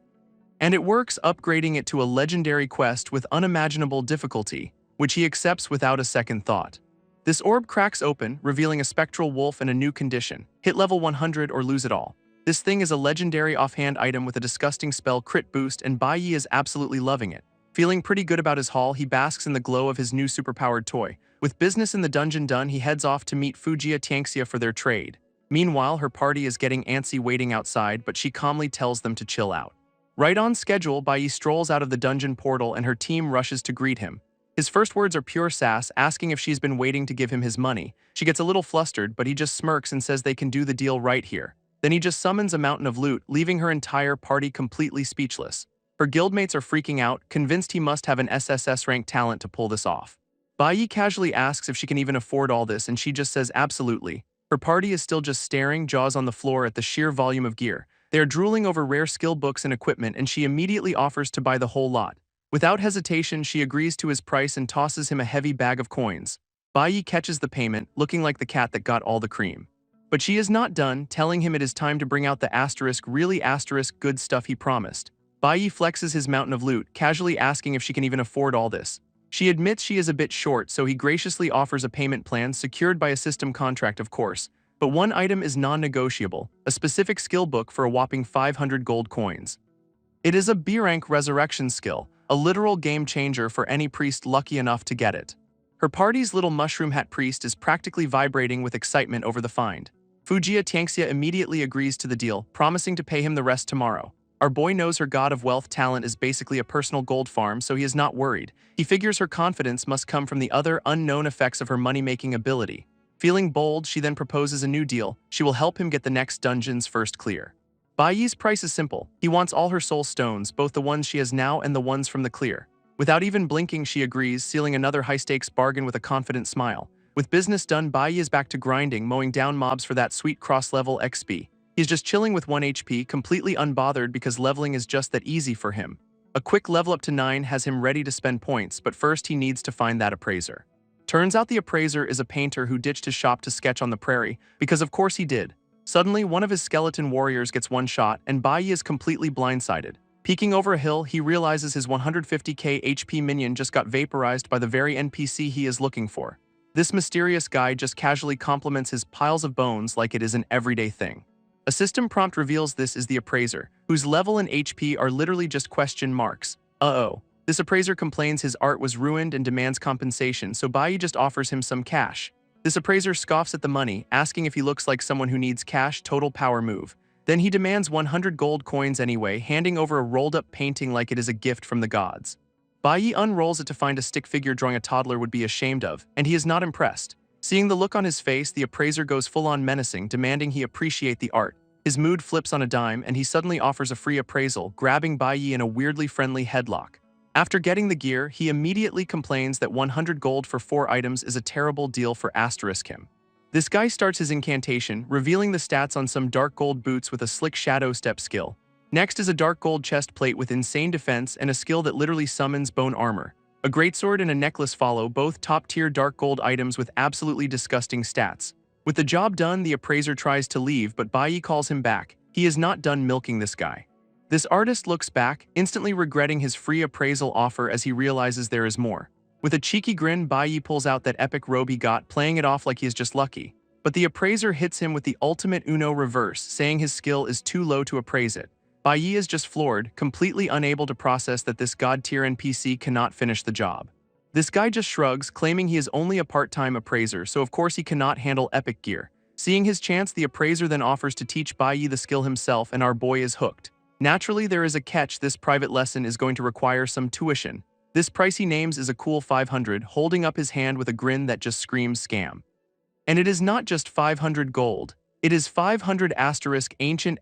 Speaker 1: And it works, upgrading it to a legendary quest with unimaginable difficulty, which he accepts without a second thought. This orb cracks open, revealing a spectral wolf and a new condition. Hit level 100 or lose it all. This thing is a legendary offhand item with a disgusting spell crit boost, and Bai is absolutely loving it. Feeling pretty good about his haul, he basks in the glow of his new superpowered toy. With business in the dungeon done, he heads off to meet Fujiya Tianxia for their trade. Meanwhile, her party is getting antsy waiting outside, but she calmly tells them to chill out. Right on schedule, Bai strolls out of the dungeon portal and her team rushes to greet him. His first words are pure sass, asking if she's been waiting to give him his money. She gets a little flustered, but he just smirks and says they can do the deal right here. Then he just summons a mountain of loot, leaving her entire party completely speechless. Her guildmates are freaking out, convinced he must have an SSS-rank talent to pull this off. Bai casually asks if she can even afford all this, and she just says absolutely. Her party is still just staring, jaws on the floor, at the sheer volume of gear. They are drooling over rare skill books and equipment, and she immediately offers to buy the whole lot. Without hesitation, she agrees to his price and tosses him a heavy bag of coins. Bai catches the payment, looking like the cat that got all the cream. But she is not done, telling him it is time to bring out the really good stuff he promised. Bai flexes his mountain of loot, casually asking if she can even afford all this. She admits she is a bit short, so he graciously offers a payment plan secured by a system contract, of course. But one item is non-negotiable, a specific skill book for a whopping 500 gold coins. It is a B-rank resurrection skill, a literal game changer for any priest lucky enough to get it. Her party's little mushroom hat priest is practically vibrating with excitement over the find. Fujiya Tianxia immediately agrees to the deal, promising to pay him the rest tomorrow. Our boy knows her god of wealth talent is basically a personal gold farm, so he is not worried. He figures her confidence must come from the other unknown effects of her money-making ability. Feeling bold, she then proposes a new deal. She will help him get the next dungeons first clear. Baiyi's price is simple. He wants all her soul stones, both the ones she has now and the ones from the clear. Without even blinking, she agrees, sealing another high-stakes bargain with a confident smile. With business done, Baiyi is back to grinding, mowing down mobs for that sweet cross-level XP. He's just chilling with 1 HP, completely unbothered because leveling is just that easy for him. A quick level up to 9 has him ready to spend points, but first he needs to find that appraiser. Turns out the appraiser is a painter who ditched his shop to sketch on the prairie, because of course he did. Suddenly, one of his skeleton warriors gets one shot, and Baiyi is completely blindsided. Peeking over a hill, he realizes his 150k HP minion just got vaporized by the very NPC he is looking for. This mysterious guy just casually compliments his piles of bones like it is an everyday thing. A system prompt reveals this is the appraiser, whose level and HP are literally just question marks. Uh-oh. This appraiser complains his art was ruined and demands compensation, so Baiyi just offers him some cash. This appraiser scoffs at the money, asking if he looks like someone who needs cash. Total power move. Then he demands 100 gold coins anyway, handing over a rolled-up painting like it is a gift from the gods. Baiyi unrolls it to find a stick figure drawing a toddler would be ashamed of, and he is not impressed. Seeing the look on his face, the appraiser goes full-on menacing, demanding he appreciate the art. His mood flips on a dime, and he suddenly offers a free appraisal, grabbing Baiyi in a weirdly friendly headlock. After getting the gear, he immediately complains that 100 gold for 4 items is a terrible deal for him. This guy starts his incantation, revealing the stats on some dark gold boots with a slick shadow step skill. Next is a dark gold chest plate with insane defense and a skill that literally summons bone armor. A greatsword and a necklace follow, both top-tier dark gold items with absolutely disgusting stats. With the job done, the appraiser tries to leave, but Baiyi calls him back. He is not done milking this guy. This artist looks back, instantly regretting his free appraisal offer as he realizes there is more. With a cheeky grin, Baiyi pulls out that epic robe he got, playing it off like he is just lucky. But the appraiser hits him with the ultimate Uno reverse, saying his skill is too low to appraise it. Baiyi is just floored, completely unable to process that this god-tier NPC cannot finish the job. This guy just shrugs, claiming he is only a part-time appraiser, so of course he cannot handle epic gear. Seeing his chance, the appraiser then offers to teach Baiyi the skill himself, and our boy is hooked. Naturally, there is a catch. This private lesson is going to require some tuition. This price he names is a cool 500, holding up his hand with a grin that just screams scam. And it is not just 500 gold. It is 500 ancient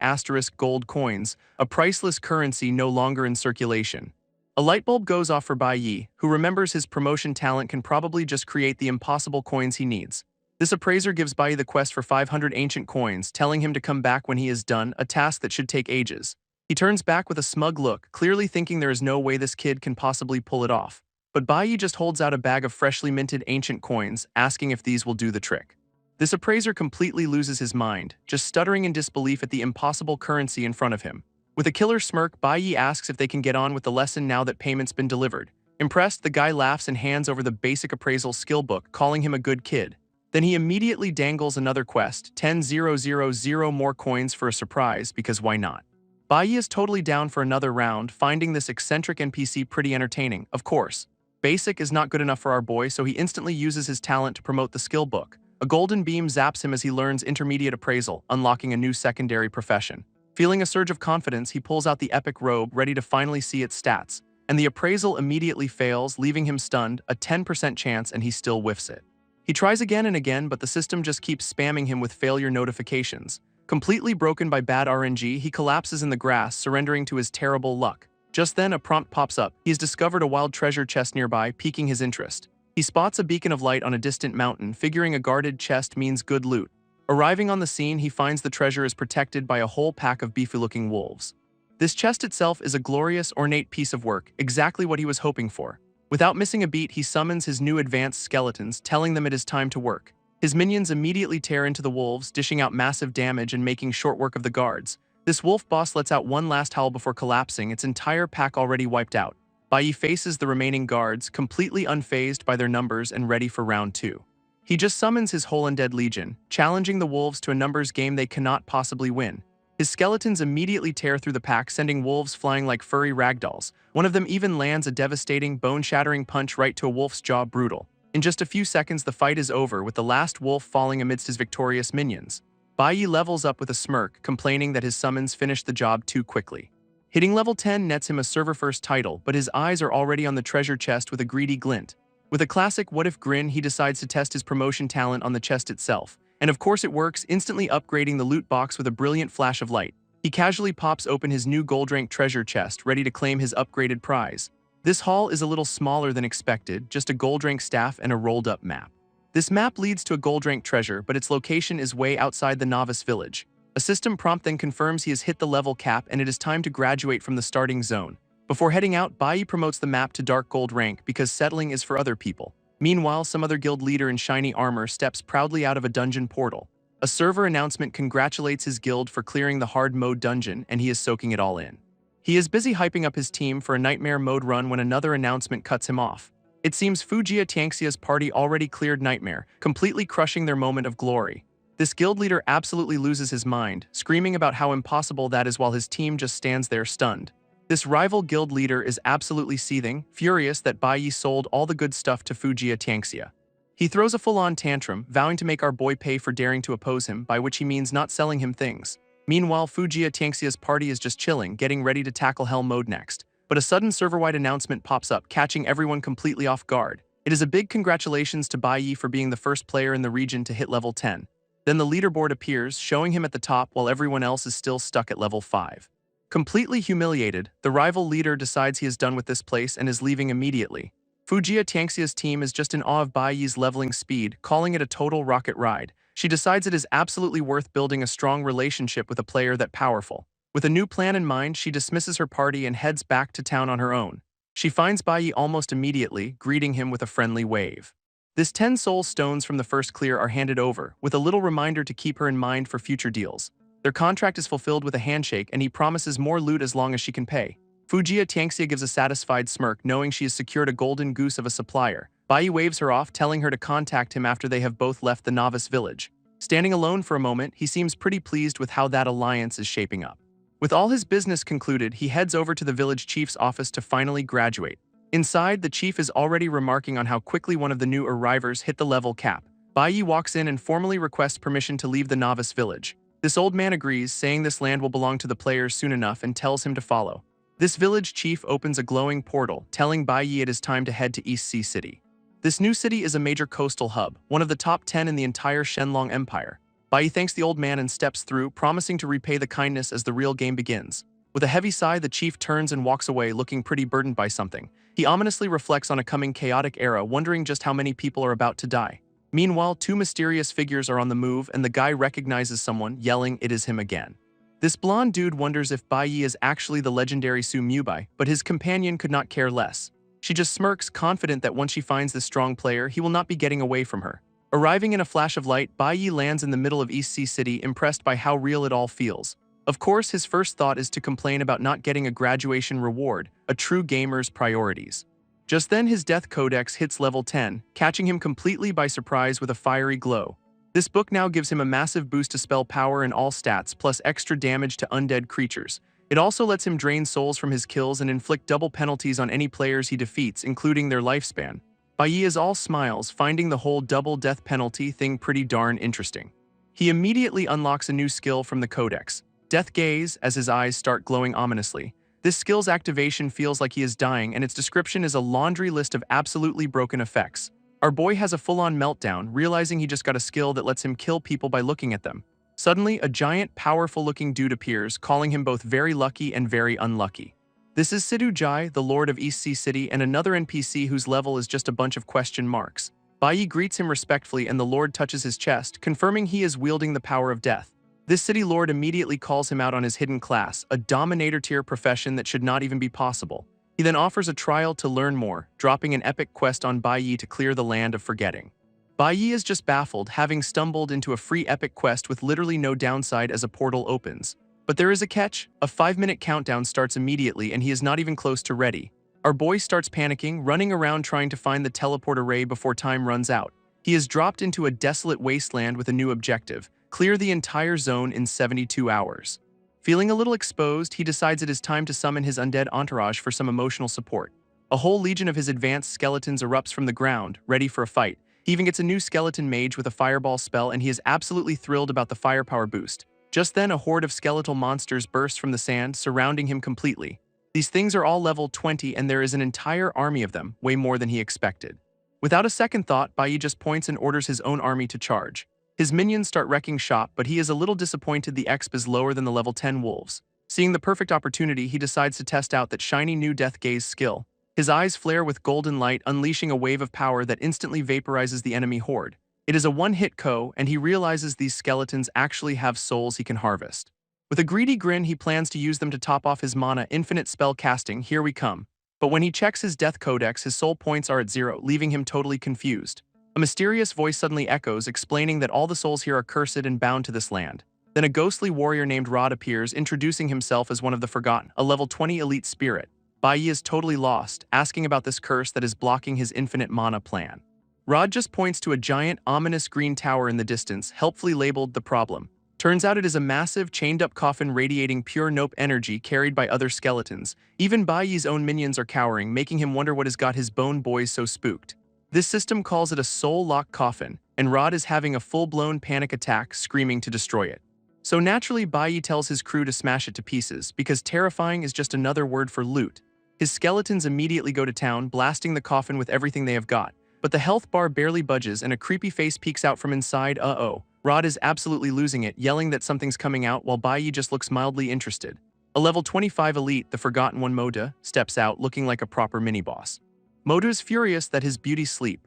Speaker 1: gold coins, a priceless currency no longer in circulation. A light bulb goes off for Baiyi, who remembers his promotion talent can probably just create the impossible coins he needs. This appraiser gives Baiyi the quest for 500 ancient coins, telling him to come back when he is done, a task that should take ages. He turns back with a smug look, clearly thinking there is no way this kid can possibly pull it off. But Baiyi just holds out a bag of freshly minted ancient coins, asking if these will do the trick. This appraiser completely loses his mind, just stuttering in disbelief at the impossible currency in front of him. With a killer smirk, Baiyi asks if they can get on with the lesson now that payment's been delivered. Impressed, the guy laughs and hands over the basic appraisal skill book, calling him a good kid. Then he immediately dangles another quest, 10,000 more coins for a surprise, because why not? Baiyi is totally down for another round, finding this eccentric NPC pretty entertaining, of course. Basic is not good enough for our boy, so he instantly uses his talent to promote the skill book. A golden beam zaps him as he learns intermediate appraisal, unlocking a new secondary profession. Feeling a surge of confidence, he pulls out the epic robe, ready to finally see its stats. And the appraisal immediately fails, leaving him stunned, a 10% chance, and he still whiffs it. He tries again and again, but the system just keeps spamming him with failure notifications. Completely broken by bad RNG, he collapses in the grass, surrendering to his terrible luck. Just then, a prompt pops up. He's discovered a wild treasure chest nearby, piquing his interest. He spots a beacon of light on a distant mountain, figuring a guarded chest means good loot. Arriving on the scene, he finds the treasure is protected by a whole pack of beefy-looking wolves. This chest itself is a glorious, ornate piece of work, exactly what he was hoping for. Without missing a beat, he summons his new advanced skeletons, telling them it is time to work. His minions immediately tear into the wolves, dishing out massive damage and making short work of the guards. This wolf boss lets out one last howl before collapsing, its entire pack already wiped out. Bai Yi faces the remaining guards, completely unfazed by their numbers and ready for round 2. He just summons his whole undead legion, challenging the wolves to a numbers game they cannot possibly win. His skeletons immediately tear through the pack, sending wolves flying like furry ragdolls. One of them even lands a devastating, bone-shattering punch right to a wolf's jaw. Brutal. In just a few seconds, the fight is over, with the last wolf falling amidst his victorious minions. Bai Yi levels up with a smirk, complaining that his summons finished the job too quickly. Hitting level 10 nets him a server-first title, but his eyes are already on the treasure chest with a greedy glint. With a classic what-if grin, he decides to test his promotion talent on the chest itself. And of course it works, instantly upgrading the loot box with a brilliant flash of light. He casually pops open his new gold-ranked treasure chest, ready to claim his upgraded prize. This haul is a little smaller than expected, just a gold-ranked staff and a rolled-up map. This map leads to a gold-ranked treasure, but its location is way outside the novice village. A system prompt then confirms he has hit the level cap and it is time to graduate from the starting zone. Before heading out, Bai Yi promotes the map to dark gold rank because settling is for other people. Meanwhile, some other guild leader in shiny armor steps proudly out of a dungeon portal. A server announcement congratulates his guild for clearing the hard mode dungeon, and he is soaking it all in. He is busy hyping up his team for a nightmare mode run when another announcement cuts him off. It seems Fujiya Tianxia's party already cleared Nightmare, completely crushing their moment of glory. This guild leader absolutely loses his mind, screaming about how impossible that is while his team just stands there stunned. This rival guild leader is absolutely seething, furious that Bai Yi sold all the good stuff to Fujiya Tianxia. He throws a full-on tantrum, vowing to make our boy pay for daring to oppose him, by which he means not selling him things. Meanwhile, Fujiya Tianxia's party is just chilling, getting ready to tackle Hell mode next. But a sudden server-wide announcement pops up, catching everyone completely off guard. It is a big congratulations to Bai Yi for being the first player in the region to hit level 10. Then the leaderboard appears, showing him at the top while everyone else is still stuck at level 5. Completely humiliated, the rival leader decides he is done with this place and is leaving immediately. Fujiya Tianxia's team is just in awe of Bai Yi's leveling speed, calling it a total rocket ride. She decides it is absolutely worth building a strong relationship with a player that powerful. With a new plan in mind, she dismisses her party and heads back to town on her own. She finds Bai Yi almost immediately, greeting him with a friendly wave. This 10 soul stones from the first clear are handed over, with a little reminder to keep her in mind for future deals. Their contract is fulfilled with a handshake, and he promises more loot as long as she can pay. Fujiya Tianxia gives a satisfied smirk, knowing she has secured a golden goose of a supplier. Bai Yi waves her off, telling her to contact him after they have both left the novice village. Standing alone for a moment, he seems pretty pleased with how that alliance is shaping up. With all his business concluded, he heads over to the village chief's office to finally graduate. Inside, the chief is already remarking on how quickly one of the new arrivers hit the level cap. Bai Yi walks in and formally requests permission to leave the novice village. This old man agrees, saying this land will belong to the players soon enough, and tells him to follow. This village chief opens a glowing portal, telling Bai Yi it is time to head to East Sea City. This new city is a major coastal hub, one of the top 10 in the entire Shenlong Empire. Bai Yi thanks the old man and steps through, promising to repay the kindness as the real game begins. With a heavy sigh, the chief turns and walks away, looking pretty burdened by something. He ominously reflects on a coming chaotic era, wondering just how many people are about to die. Meanwhile, two mysterious figures are on the move, and the guy recognizes someone, yelling, "It is him again." This blonde dude wonders if Bai Yi is actually the legendary Su Mubai, but his companion could not care less. She just smirks, confident that once she finds this strong player, he will not be getting away from her. Arriving in a flash of light, Bai Yi lands in the middle of East Sea City, impressed by how real it all feels. Of course, his first thought is to complain about not getting a graduation reward, a true gamer's priorities. Just then, his death codex hits level 10, catching him completely by surprise with a fiery glow. This book now gives him a massive boost to spell power in all stats, plus extra damage to undead creatures. It also lets him drain souls from his kills and inflict double penalties on any players he defeats, including their lifespan. Bai Yi is all smiles, finding the whole double death penalty thing pretty darn interesting. He immediately unlocks a new skill from the codex, Death Gaze, as his eyes start glowing ominously. This skill's activation feels like he is dying, and its description is a laundry list of absolutely broken effects. Our boy has a full-on meltdown, realizing he just got a skill that lets him kill people by looking at them. Suddenly, a giant, powerful-looking dude appears, calling him both very lucky and very unlucky. This is Sidhu Jai, the Lord of East Sea City, and another NPC whose level is just a bunch of question marks. Bai Yi greets him respectfully, and the Lord touches his chest, confirming he is wielding the power of death. This city lord immediately calls him out on his hidden class, a Dominator tier profession that should not even be possible. He then offers a trial to learn more, dropping an epic quest on Bai Yi to clear the land of forgetting. Bai Yi is just baffled, having stumbled into a free epic quest with literally no downside as a portal opens. But there is a catch. A 5-minute countdown starts immediately and he is not even close to ready. Our boy starts panicking, running around trying to find the teleport array before time runs out. He is dropped into a desolate wasteland with a new objective: clear the entire zone in 72 hours. Feeling a little exposed, he decides it is time to summon his undead entourage for some emotional support. A whole legion of his advanced skeletons erupts from the ground, ready for a fight. He even gets a new skeleton mage with a fireball spell, and he is absolutely thrilled about the firepower boost. Just then, a horde of skeletal monsters bursts from the sand, surrounding him completely. These things are all level 20, and there is an entire army of them, way more than he expected. Without a second thought, Bai Yi just points and orders his own army to charge. His minions start wrecking shop, but he is a little disappointed the exp is lower than the level 10 wolves. Seeing the perfect opportunity, he decides to test out that shiny new Death Gaze skill. His eyes flare with golden light, unleashing a wave of power that instantly vaporizes the enemy horde. It is a one-hit KO, and he realizes these skeletons actually have souls he can harvest. With a greedy grin, he plans to use them to top off his mana infinite spell casting. Here we come. But when he checks his death codex, his soul points are at 0, leaving him totally confused. A mysterious voice suddenly echoes, explaining that all the souls here are cursed and bound to this land. Then a ghostly warrior named Rod appears, introducing himself as one of the Forgotten, a level 20 elite spirit. Bai Yi is totally lost, asking about this curse that is blocking his infinite mana plan. Rod just points to a giant, ominous green tower in the distance, helpfully labeled the problem. Turns out it is a massive, chained-up coffin radiating pure nope energy carried by other skeletons. Even Bai Yi's own minions are cowering, making him wonder what has got his bone boys so spooked. This system calls it a soul-lock coffin, and Rod is having a full-blown panic attack, screaming to destroy it. So naturally, Bai Yi tells his crew to smash it to pieces, because terrifying is just another word for loot. His skeletons immediately go to town, blasting the coffin with everything they have got. But the health bar barely budges and a creepy face peeks out from inside. Uh-oh. Rod is absolutely losing it, yelling that something's coming out while Bai Yi just looks mildly interested. A level 25 elite, the Forgotten One Moda, steps out looking like a proper mini-boss. Moda's furious that his beauty sleep,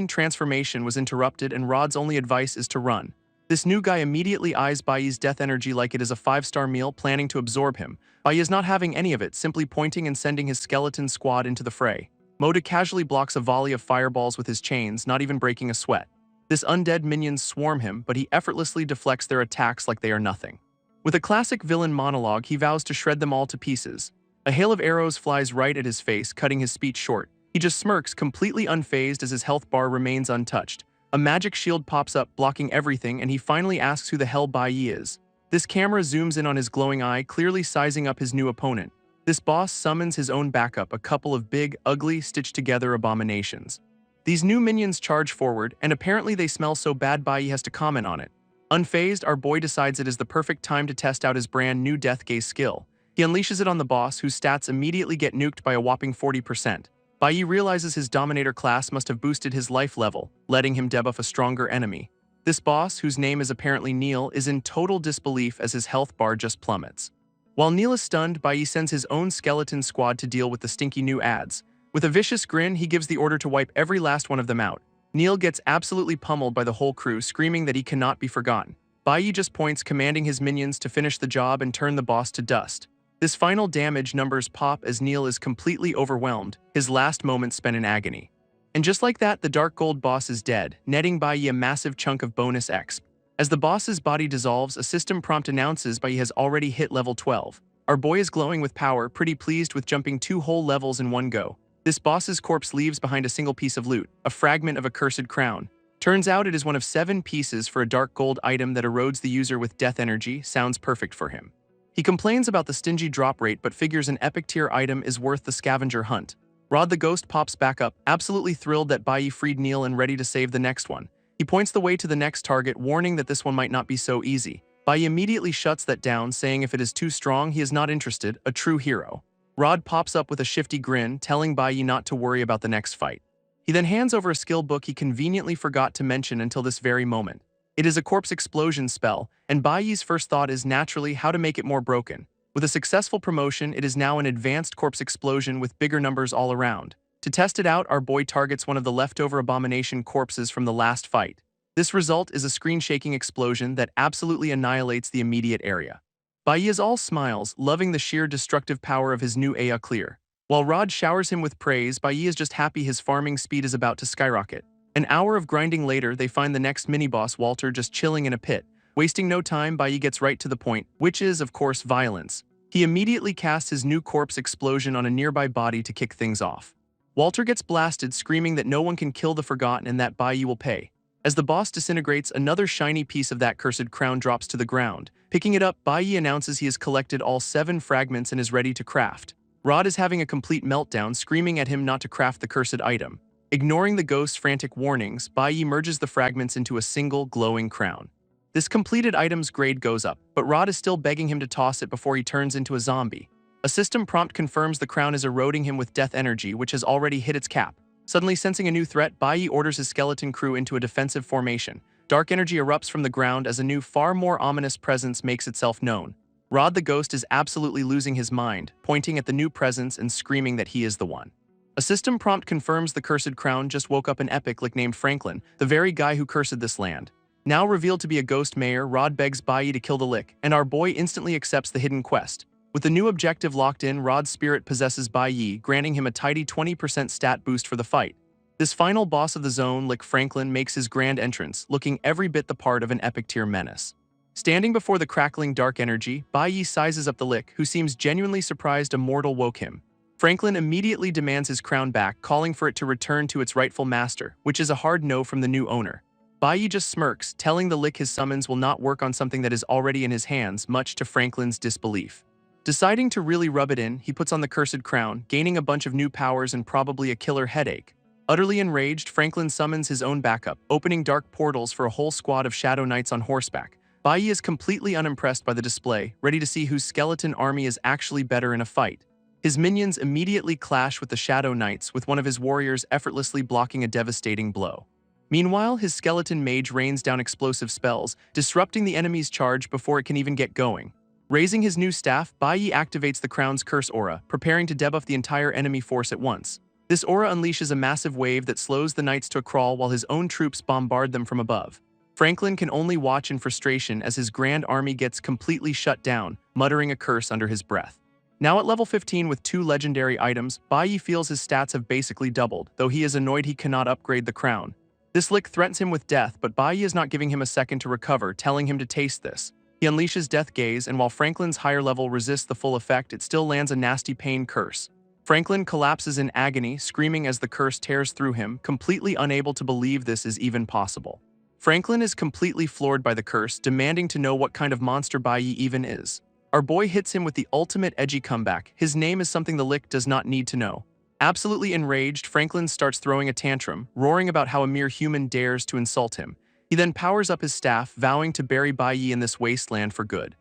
Speaker 1: transformation, was interrupted, and Rod's only advice is to run. This new guy immediately eyes Bai Yi's death energy like it is a 5-star meal, planning to absorb him. Bai Yi is not having any of it, simply pointing and sending his skeleton squad into the fray. Moda casually blocks a volley of fireballs with his chains, not even breaking a sweat. This undead minions swarm him, but he effortlessly deflects their attacks like they are nothing. With a classic villain monologue, he vows to shred them all to pieces. A hail of arrows flies right at his face, cutting his speech short. He just smirks, completely unfazed as his health bar remains untouched. A magic shield pops up, blocking everything, and he finally asks who the hell Bai Yi is. This camera zooms in on his glowing eye, clearly sizing up his new opponent. This boss summons his own backup, a couple of big, ugly, stitched-together abominations. These new minions charge forward, and apparently they smell so bad Bai Yi has to comment on it. Unfazed, our boy decides it is the perfect time to test out his brand new Death Gaze skill. He unleashes it on the boss, whose stats immediately get nuked by a whopping 40%. Bai Yi realizes his Dominator class must have boosted his life level, letting him debuff a stronger enemy. This boss, whose name is apparently Neil, is in total disbelief as his health bar just plummets. While Neil is stunned, Bai Yi sends his own skeleton squad to deal with the stinky new ads. With a vicious grin, he gives the order to wipe every last one of them out. Neil gets absolutely pummeled by the whole crew, screaming that he cannot be forgotten. Bai Yi just points, commanding his minions to finish the job and turn the boss to dust. This final damage numbers pop as Neil is completely overwhelmed, his last moments spent in agony. And just like that, the Dark Gold boss is dead, netting Bai Yi a massive chunk of bonus XP. As the boss's body dissolves, a system prompt announces Bai Yi has already hit level 12. Our boy is glowing with power, pretty pleased with jumping 2 whole levels in one go. This boss's corpse leaves behind a single piece of loot, a fragment of a cursed crown. Turns out it is one of 7 pieces for a Dark Gold item that erodes the user with death energy. Sounds perfect for him. He complains about the stingy drop rate but figures an epic tier item is worth the scavenger hunt. Rod the Ghost pops back up, absolutely thrilled that Bai Yi freed Neil and ready to save the next one. He points the way to the next target, warning that this one might not be so easy. Bai Yi immediately shuts that down, saying if it is too strong, he is not interested, a true hero. Rod pops up with a shifty grin, telling Bai Yi not to worry about the next fight. He then hands over a skill book he conveniently forgot to mention until this very moment. It is a corpse explosion spell, and Bai Yi's first thought is naturally how to make it more broken. With a successful promotion, it is now an advanced corpse explosion with bigger numbers all around. To test it out, our boy targets one of the leftover abomination corpses from the last fight. This result is a screen-shaking explosion that absolutely annihilates the immediate area. Bai Yi is all smiles, loving the sheer destructive power of his new Aya Clear. While Rod showers him with praise, Bai Yi is just happy his farming speed is about to skyrocket. An hour of grinding later, they find the next mini-boss, Walter, just chilling in a pit. Wasting no time, Bai Yi gets right to the point, which is, of course, violence. He immediately casts his new corpse explosion on a nearby body to kick things off. Walter gets blasted, screaming that no one can kill the Forgotten and that Bai Yi will pay. As the boss disintegrates, another shiny piece of that cursed crown drops to the ground. Picking it up, Bai Yi announces he has collected all 7 fragments and is ready to craft. Rod is having a complete meltdown, screaming at him not to craft the cursed item. Ignoring the ghost's frantic warnings, Bai Yi merges the fragments into a single glowing crown. This completed item's grade goes up, but Rod is still begging him to toss it before he turns into a zombie. A system prompt confirms the crown is eroding him with death energy, which has already hit its cap. Suddenly sensing a new threat, Bai Yi orders his skeleton crew into a defensive formation. Dark energy erupts from the ground as a new, far more ominous presence makes itself known. Rod the Ghost is absolutely losing his mind, pointing at the new presence and screaming that he is the one. A system prompt confirms the cursed crown just woke up an epic named Franklin, the very guy who cursed this land. Now revealed to be a ghost mayor, Rod begs Bai Yi to kill the Lick, and our boy instantly accepts the hidden quest. With the new objective locked in, Rod's spirit possesses Bai Yi, granting him a tidy 20% stat boost for the fight. This final boss of the zone, Lick Franklin, makes his grand entrance, looking every bit the part of an epic-tier menace. Standing before the crackling dark energy, Bai Yi sizes up the Lick, who seems genuinely surprised a mortal woke him. Franklin immediately demands his crown back, calling for it to return to its rightful master, which is a hard no from the new owner. Bai Yi just smirks, telling the Lick his summons will not work on something that is already in his hands, much to Franklin's disbelief. Deciding to really rub it in, he puts on the cursed crown, gaining a bunch of new powers and probably a killer headache. Utterly enraged, Franklin summons his own backup, opening dark portals for a whole squad of Shadow Knights on horseback. Bai Yi is completely unimpressed by the display, ready to see whose skeleton army is actually better in a fight. His minions immediately clash with the Shadow Knights, with one of his warriors effortlessly blocking a devastating blow. Meanwhile, his skeleton mage rains down explosive spells, disrupting the enemy's charge before it can even get going. Raising his new staff, Bai Yi activates the crown's curse aura, preparing to debuff the entire enemy force at once. This aura unleashes a massive wave that slows the knights to a crawl while his own troops bombard them from above. Franklin can only watch in frustration as his grand army gets completely shut down, muttering a curse under his breath. Now at level 15 with 2 legendary items, Bai Yi feels his stats have basically doubled, though he is annoyed he cannot upgrade the crown. This Lick threatens him with death, but Bai Yi is not giving him a second to recover, telling him to taste this. He unleashes Death Gaze, and while Franklin's higher level resists the full effect, it still lands a nasty pain curse. Franklin collapses in agony, screaming as the curse tears through him, completely unable to believe this is even possible. Franklin is completely floored by the curse, demanding to know what kind of monster Bai Yi even is. Our boy hits him with the ultimate edgy comeback. His name is something the Lick does not need to know. Absolutely enraged, Franklin starts throwing a tantrum, roaring about how a mere human dares to insult him. He then powers up his staff, vowing to bury Bai Yi in this wasteland for good.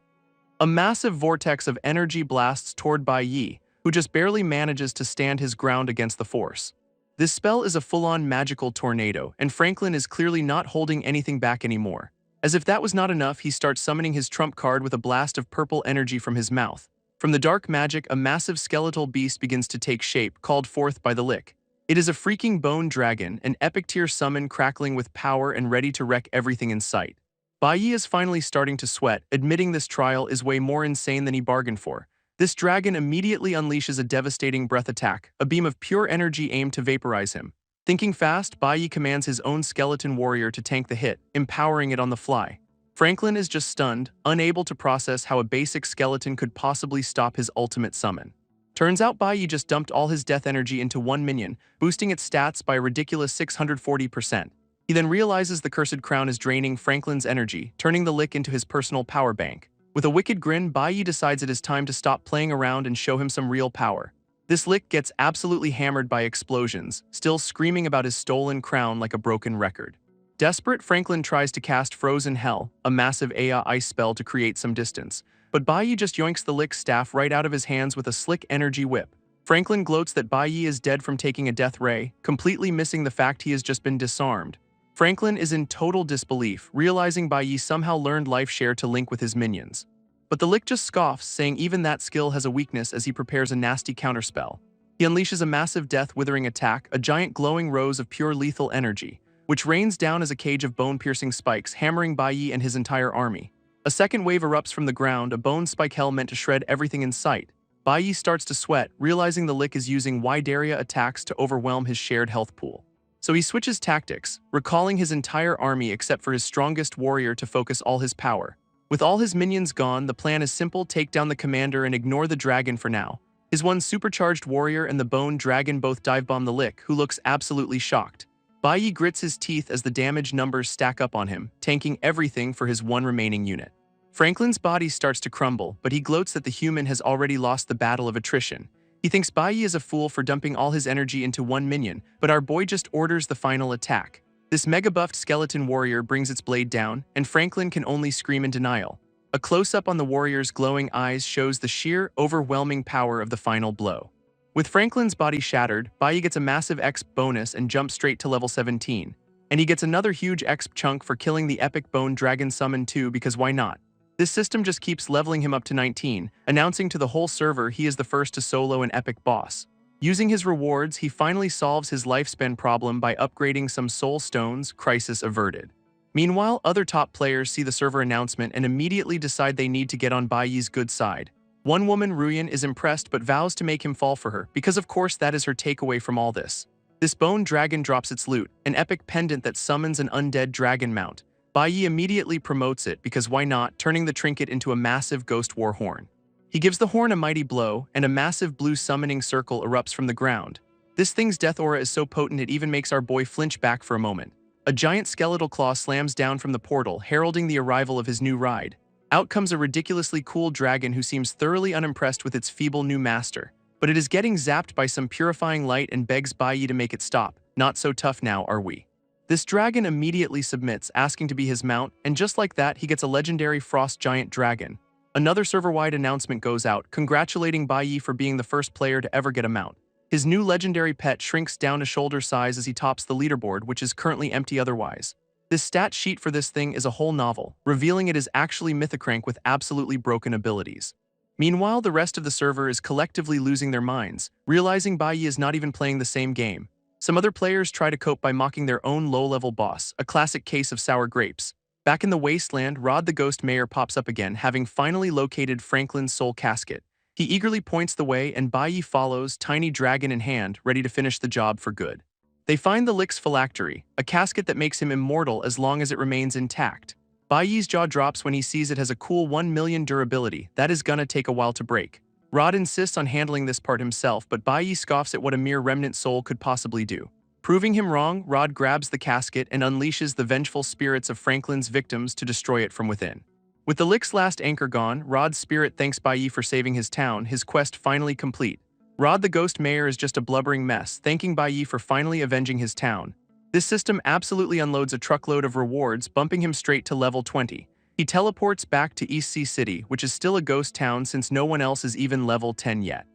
Speaker 1: A massive vortex of energy blasts toward Bai Yi, who just barely manages to stand his ground against the force. This spell is a full-on magical tornado, and Franklin is clearly not holding anything back anymore. As if that was not enough, he starts summoning his trump card with a blast of purple energy from his mouth. From the dark magic, a massive skeletal beast begins to take shape, called forth by the Lick. It is a freaking bone dragon, an epic-tier summon crackling with power and ready to wreck everything in sight. Bai Yi is finally starting to sweat, admitting this trial is way more insane than he bargained for. This dragon immediately unleashes a devastating breath attack, a beam of pure energy aimed to vaporize him. Thinking fast, Bai Yi commands his own skeleton warrior to tank the hit, empowering it on the fly. Franklin is just stunned, unable to process how a basic skeleton could possibly stop his ultimate summon. Turns out Bai Yi just dumped all his death energy into one minion, boosting its stats by a ridiculous 640%. He then realizes the cursed crown is draining Franklin's energy, turning the Lick into his personal power bank. With a wicked grin, Bai Yi decides it is time to stop playing around and show him some real power. This Lick gets absolutely hammered by explosions, still screaming about his stolen crown like a broken record. Desperate, Franklin tries to cast Frozen Hell, a massive Aya ice spell to create some distance. But Bai Yi just yoinks the Lick's staff right out of his hands with a slick energy whip. Franklin gloats that Bai Yi is dead from taking a death ray, completely missing the fact he has just been disarmed. Franklin is in total disbelief, realizing Bai Yi somehow learned life share to link with his minions. But the Lick just scoffs, saying even that skill has a weakness as he prepares a nasty counterspell. He unleashes a massive death-withering attack, a giant glowing rose of pure lethal energy, which rains down as a cage of bone-piercing spikes, hammering Bai Yi and his entire army. A second wave erupts from the ground, a bone spike hell meant to shred everything in sight. Bai starts to sweat, realizing the lick is using Widaria attacks to overwhelm his shared health pool. So he switches tactics, recalling his entire army except for his strongest warrior to focus all his power. With all his minions gone, the plan is simple: take down the commander and ignore the dragon for now. His one supercharged warrior and the bone dragon both dive-bomb the lick, who looks absolutely shocked. Bai grits his teeth as the damage numbers stack up on him, tanking everything for his one remaining unit. Franklin's body starts to crumble, but he gloats that the human has already lost the battle of attrition. He thinks Bai is a fool for dumping all his energy into one minion, but our boy just orders the final attack. This mega-buffed skeleton warrior brings its blade down, and Franklin can only scream in denial. A close-up on the warrior's glowing eyes shows the sheer, overwhelming power of the final blow. With Franklin's body shattered, Bai gets a massive exp bonus and jumps straight to level 17. And he gets another huge exp chunk for killing the epic bone dragon summon too, because why not? This system just keeps leveling him up to 19, announcing to the whole server he is the first to solo an epic boss. Using his rewards, he finally solves his lifespan problem by upgrading some soul stones. Crisis averted. Meanwhile, other top players see the server announcement and immediately decide they need to get on Bai's good side. One woman, Ruyan, is impressed but vows to make him fall for her, because of course that is her takeaway from all this. This bone dragon drops its loot, an epic pendant that summons an undead dragon mount. Bai immediately promotes it because why not, turning the trinket into a massive ghost war horn. He gives the horn a mighty blow, and a massive blue summoning circle erupts from the ground. This thing's death aura is so potent it even makes our boy flinch back for a moment. A giant skeletal claw slams down from the portal, heralding the arrival of his new ride. Out comes a ridiculously cool dragon who seems thoroughly unimpressed with its feeble new master. But it is getting zapped by some purifying light and begs Bai to make it stop. Not so tough now, are we? This dragon immediately submits, asking to be his mount, and just like that, he gets a legendary frost giant dragon. Another server-wide announcement goes out, congratulating Bai for being the first player to ever get a mount. His new legendary pet shrinks down to shoulder size as he tops the leaderboard, which is currently empty otherwise. This stat sheet for this thing is a whole novel, revealing it is actually Mythocrank with absolutely broken abilities. Meanwhile, the rest of the server is collectively losing their minds, realizing Bai is not even playing the same game. Some other players try to cope by mocking their own low-level boss, a classic case of sour grapes. Back in the wasteland, Rod the Ghost Mayor pops up again, having finally located Franklin's soul casket. He eagerly points the way and Bai follows, tiny dragon in hand, ready to finish the job for good. They find the Lick's phylactery, a casket that makes him immortal as long as it remains intact. Bai's jaw drops when he sees it has a cool 1 million durability. That is gonna take a while to break. Rod insists on handling this part himself, but Bai scoffs at what a mere remnant soul could possibly do. Proving him wrong, Rod grabs the casket and unleashes the vengeful spirits of Franklin's victims to destroy it from within. With the Lick's last anchor gone, Rod's spirit thanks Bai for saving his town, his quest finally complete. Rod the Ghost Mayor is just a blubbering mess, thanking Bai for finally avenging his town. This system absolutely unloads a truckload of rewards, bumping him straight to level 20. He teleports back to East Sea City, which is still a ghost town since no one else is even level 10 yet.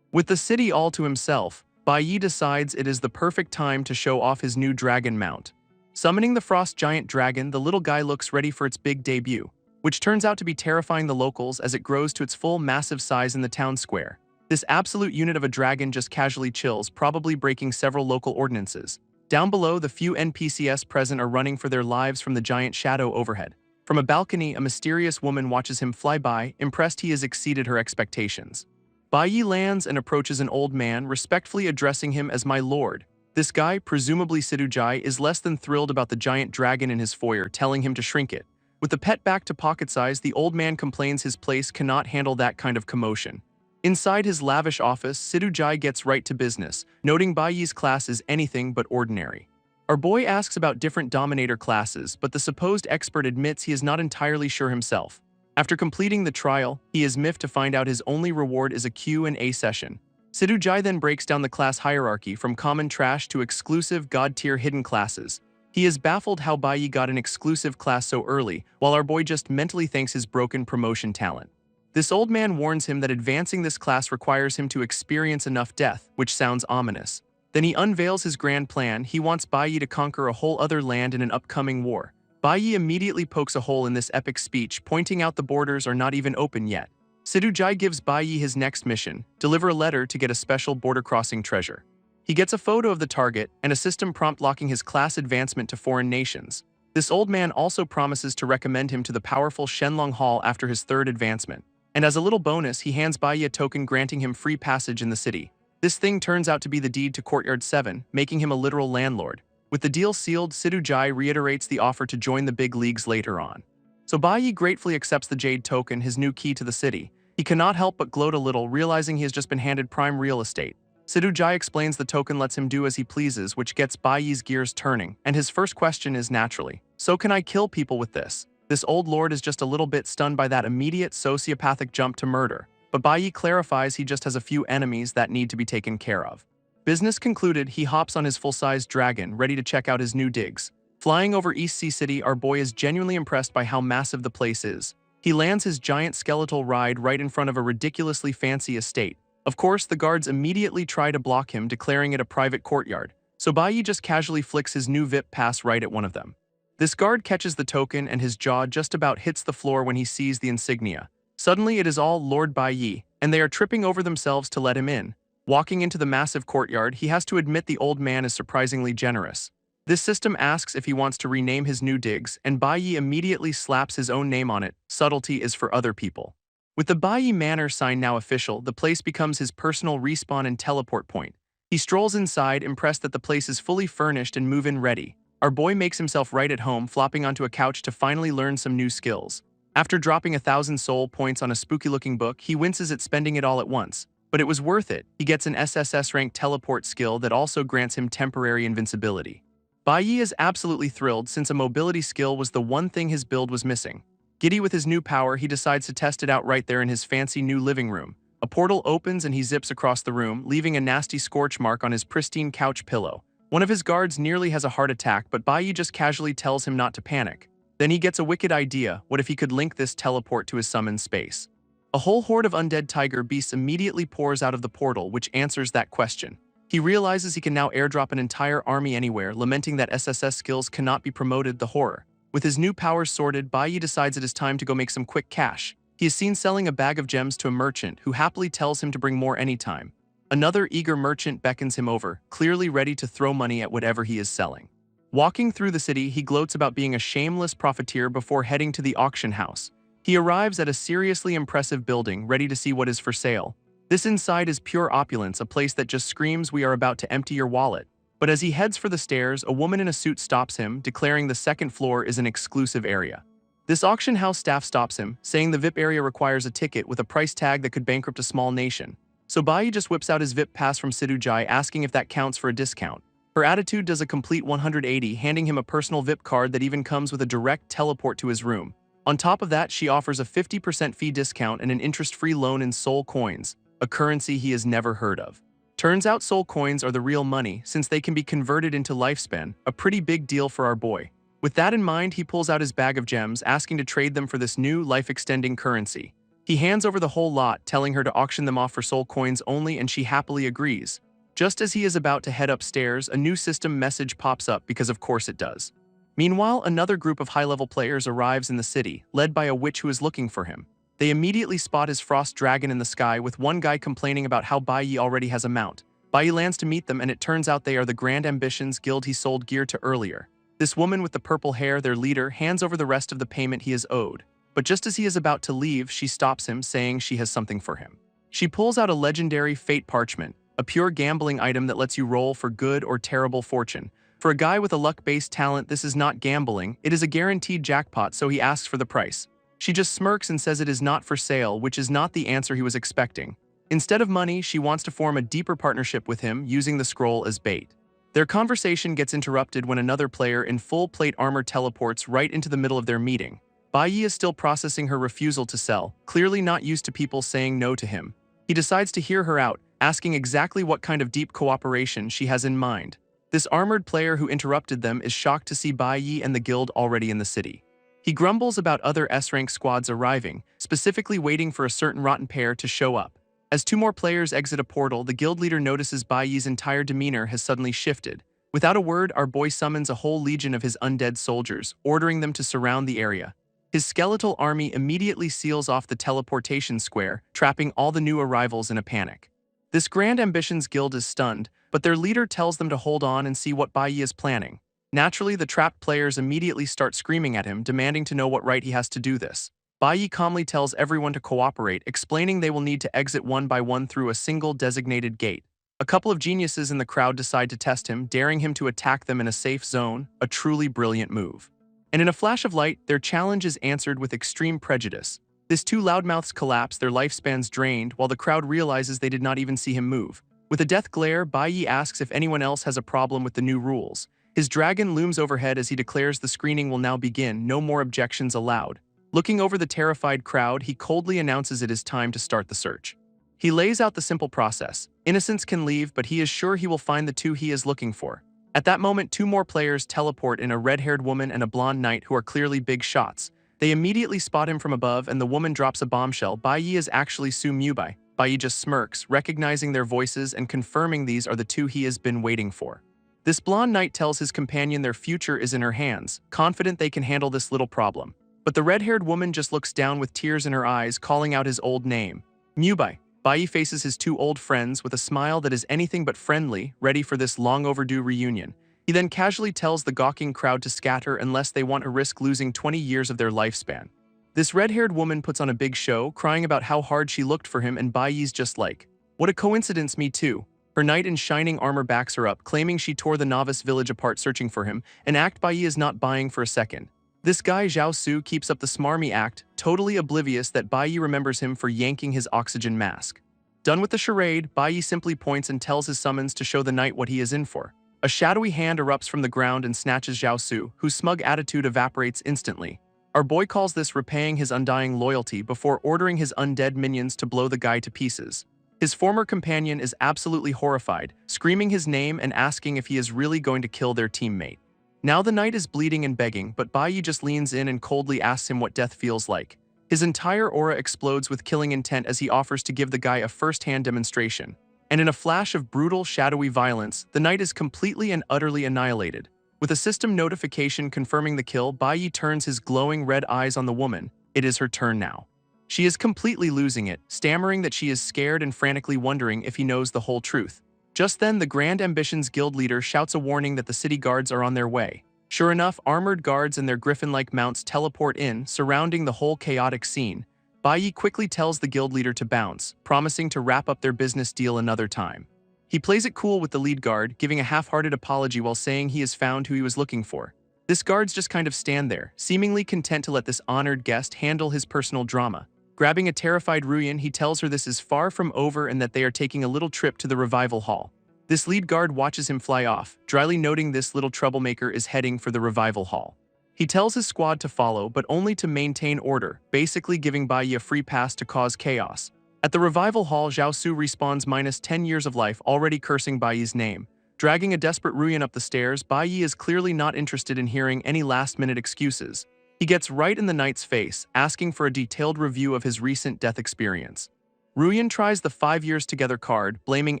Speaker 1: With the city all to himself, Bai decides it is the perfect time to show off his new dragon mount. Summoning the frost giant dragon, the little guy looks ready for its big debut, which turns out to be terrifying the locals as it grows to its full massive size in the town square. This absolute unit of a dragon just casually chills, probably breaking several local ordinances. Down below, the few NPCs present are running for their lives from the giant shadow overhead. From a balcony, a mysterious woman watches him fly by, impressed he has exceeded her expectations. Bai lands and approaches an old man, respectfully addressing him as my lord. This guy, presumably Sidujai, is less than thrilled about the giant dragon in his foyer, telling him to shrink it. With the pet back to pocket size, the old man complains his place cannot handle that kind of commotion. Inside his lavish office, Sidujai gets right to business, noting Bai's class is anything but ordinary. Our boy asks about different Dominator classes, but the supposed expert admits he is not entirely sure himself. After completing the trial, he is miffed to find out his only reward is a Q&A session. Sidujai then breaks down the class hierarchy from common trash to exclusive god-tier hidden classes. He is baffled how Bai got an exclusive class so early, while our boy just mentally thanks his broken promotion talent. This old man warns him that advancing this class requires him to experience enough death, which sounds ominous. Then he unveils his grand plan. He wants Bai to conquer a whole other land in an upcoming war. Bai immediately pokes a hole in this epic speech, pointing out the borders are not even open yet. Sidujai gives Bai his next mission, deliver a letter to get a special border-crossing treasure. He gets a photo of the target and a system prompt locking his class advancement to foreign nations. This old man also promises to recommend him to the powerful Shenlong Hall after his third advancement. And as a little bonus, he hands Bai Yi a token granting him free passage in the city. This thing turns out to be the deed to Courtyard 7, making him a literal landlord. With the deal sealed, Sidujai reiterates the offer to join the big leagues later on. So Bai Yi gratefully accepts the Jade token, his new key to the city. He cannot help but gloat a little, realizing he has just been handed prime real estate. Sidujai explains the token lets him do as he pleases, which gets Bai Yi's gears turning, and his first question is naturally, "So can I kill people with this?" This old lord is just a little bit stunned by that immediate sociopathic jump to murder, but Bai Yi clarifies he just has a few enemies that need to be taken care of. Business concluded, he hops on his full-sized dragon, ready to check out his new digs. Flying over East Sea City, our boy is genuinely impressed by how massive the place is. He lands his giant skeletal ride right in front of a ridiculously fancy estate. Of course, the guards immediately try to block him, declaring it a private courtyard, so Bai Yi just casually flicks his new VIP pass right at one of them. This guard catches the token and his jaw just about hits the floor when he sees the insignia. Suddenly, it is all Lord Bai Yi, and they are tripping over themselves to let him in. Walking into the massive courtyard, he has to admit the old man is surprisingly generous. This system asks if he wants to rename his new digs, and Bai Yi immediately slaps his own name on it. Subtlety is for other people. With the Bai Yi Manor sign now official, the place becomes his personal respawn and teleport point. He strolls inside, impressed that the place is fully furnished and move-in ready. Our boy makes himself right at home, flopping onto a couch to finally learn some new skills. After dropping 1,000 soul points on a spooky-looking book, he winces at spending it all at once. But it was worth it. He gets an SSS-ranked teleport skill that also grants him temporary invincibility. Bai Yi is absolutely thrilled since a mobility skill was the one thing his build was missing. Giddy with his new power, he decides to test it out right there in his fancy new living room. A portal opens and he zips across the room, leaving a nasty scorch mark on his pristine couch pillow. One of his guards nearly has a heart attack, but Bai Yi just casually tells him not to panic. Then he gets a wicked idea. What if he could link this teleport to his summoned space? A whole horde of undead tiger beasts immediately pours out of the portal, which answers that question. He realizes he can now airdrop an entire army anywhere, lamenting that SSS skills cannot be promoted. The horror. With his new powers sorted, Bai Yi decides it is time to go make some quick cash. He is seen selling a bag of gems to a merchant, who happily tells him to bring more anytime. Another eager merchant beckons him over, clearly ready to throw money at whatever he is selling. Walking through the city, he gloats about being a shameless profiteer before heading to the auction house. He arrives at a seriously impressive building, ready to see what is for sale. This inside is pure opulence, a place that just screams we are about to empty your wallet. But as he heads for the stairs, a woman in a suit stops him, declaring the second floor is an exclusive area. This auction house staff stops him, saying the VIP area requires a ticket with a price tag that could bankrupt a small nation. So Bai Yi just whips out his VIP pass from Sidujai, asking if that counts for a discount. Her attitude does a complete 180, handing him a personal VIP card that even comes with a direct teleport to his room. On top of that, she offers a 50% fee discount and an interest-free loan in soul coins, a currency he has never heard of. Turns out soul coins are the real money, since they can be converted into lifespan, a pretty big deal for our boy. With that in mind, he pulls out his bag of gems, asking to trade them for this new, life-extending currency. He hands over the whole lot, telling her to auction them off for soul coins only, and she happily agrees. Just as he is about to head upstairs, a new system message pops up, because of course it does. Meanwhile, another group of high-level players arrives in the city, led by a witch who is looking for him. They immediately spot his frost dragon in the sky, with one guy complaining about how Bai Yi already has a mount. Bai Yi lands to meet them, and it turns out they are the Grand Ambitions guild he sold gear to earlier. This woman with the purple hair, their leader, hands over the rest of the payment he is owed. But just as he is about to leave, she stops him, saying she has something for him. She pulls out a legendary Fate Parchment, a pure gambling item that lets you roll for good or terrible fortune. For a guy with a luck-based talent, this is not gambling, it is a guaranteed jackpot, so he asks for the price. She just smirks and says it is not for sale, which is not the answer he was expecting. Instead of money, she wants to form a deeper partnership with him, using the scroll as bait. Their conversation gets interrupted when another player in full plate armor teleports right into the middle of their meeting. Bai Yi is still processing her refusal to sell, clearly not used to people saying no to him. He decides to hear her out, asking exactly what kind of deep cooperation she has in mind. This armored player who interrupted them is shocked to see Bai Yi and the guild already in the city. He grumbles about other S-rank squads arriving, specifically waiting for a certain rotten pair to show up. As two more players exit a portal, the guild leader notices Bai Yi's entire demeanor has suddenly shifted. Without a word, our boy summons a whole legion of his undead soldiers, ordering them to surround the area. His skeletal army immediately seals off the teleportation square, trapping all the new arrivals in a panic. This Grand Ambitions guild is stunned, but their leader tells them to hold on and see what Bai Yi is planning. Naturally, the trapped players immediately start screaming at him, demanding to know what right he has to do this. Bai calmly tells everyone to cooperate, explaining they will need to exit one by one through a single designated gate. A couple of geniuses in the crowd decide to test him, daring him to attack them in a safe zone, a truly brilliant move. And in a flash of light, their challenge is answered with extreme prejudice. These two loudmouths collapse, their lifespans drained, while the crowd realizes they did not even see him move. With a death glare, Bai asks if anyone else has a problem with the new rules. His dragon looms overhead as he declares the screening will now begin, no more objections allowed. Looking over the terrified crowd, he coldly announces it is time to start the search. He lays out the simple process. Innocents can leave, but he is sure he will find the two he is looking for. At that moment, two more players teleport in, a red-haired woman and a blonde knight who are clearly big shots. They immediately spot him from above, and the woman drops a bombshell. Bai is actually Su Mubai. Bai just smirks, recognizing their voices and confirming these are the two he has been waiting for. This blonde knight tells his companion their future is in her hands, confident they can handle this little problem. But the red-haired woman just looks down with tears in her eyes, calling out his old name. Mubai. Bai faces his two old friends with a smile that is anything but friendly, ready for this long-overdue reunion. He then casually tells the gawking crowd to scatter unless they want to risk losing 20 years of their lifespan. This red-haired woman puts on a big show, crying about how hard she looked for him, and Bai's just like, "What a coincidence, me too." Her knight in shining armor backs her up, claiming she tore the novice village apart searching for him, an act Bai is not buying for a second. This guy Zhao Su keeps up the smarmy act, totally oblivious that Bai remembers him for yanking his oxygen mask. Done with the charade, Bai simply points and tells his summons to show the knight what he is in for. A shadowy hand erupts from the ground and snatches Zhao Su, whose smug attitude evaporates instantly. Our boy calls this repaying his undying loyalty before ordering his undead minions to blow the guy to pieces. His former companion is absolutely horrified, screaming his name and asking if he is really going to kill their teammate. Now the knight is bleeding and begging, but Bai just leans in and coldly asks him what death feels like. His entire aura explodes with killing intent as he offers to give the guy a first-hand demonstration. And in a flash of brutal, shadowy violence, the knight is completely and utterly annihilated. With a system notification confirming the kill, Bai turns his glowing red eyes on the woman. It is her turn now. She is completely losing it, stammering that she is scared and frantically wondering if he knows the whole truth. Just then, the Grand Ambitions Guild leader shouts a warning that the city guards are on their way. Sure enough, armored guards and their griffin-like mounts teleport in, surrounding the whole chaotic scene. Bai quickly tells the guild leader to bounce, promising to wrap up their business deal another time. He plays it cool with the lead guard, giving a half-hearted apology while saying he has found who he was looking for. This guards just kind of stand there, seemingly content to let this honored guest handle his personal drama. Grabbing a terrified Ruyan, he tells her this is far from over and that they are taking a little trip to the revival hall. This lead guard watches him fly off, dryly noting this little troublemaker is heading for the revival hall. He tells his squad to follow, but only to maintain order, basically giving Bai a free pass to cause chaos. At the revival hall, Zhao Su respawns minus 10 years of life, already cursing Bai's name. Dragging a desperate Ruyan up the stairs, Bai is clearly not interested in hearing any last-minute excuses. He gets right in the knight's face, asking for a detailed review of his recent death experience. Ruyan tries the 5 years together card, blaming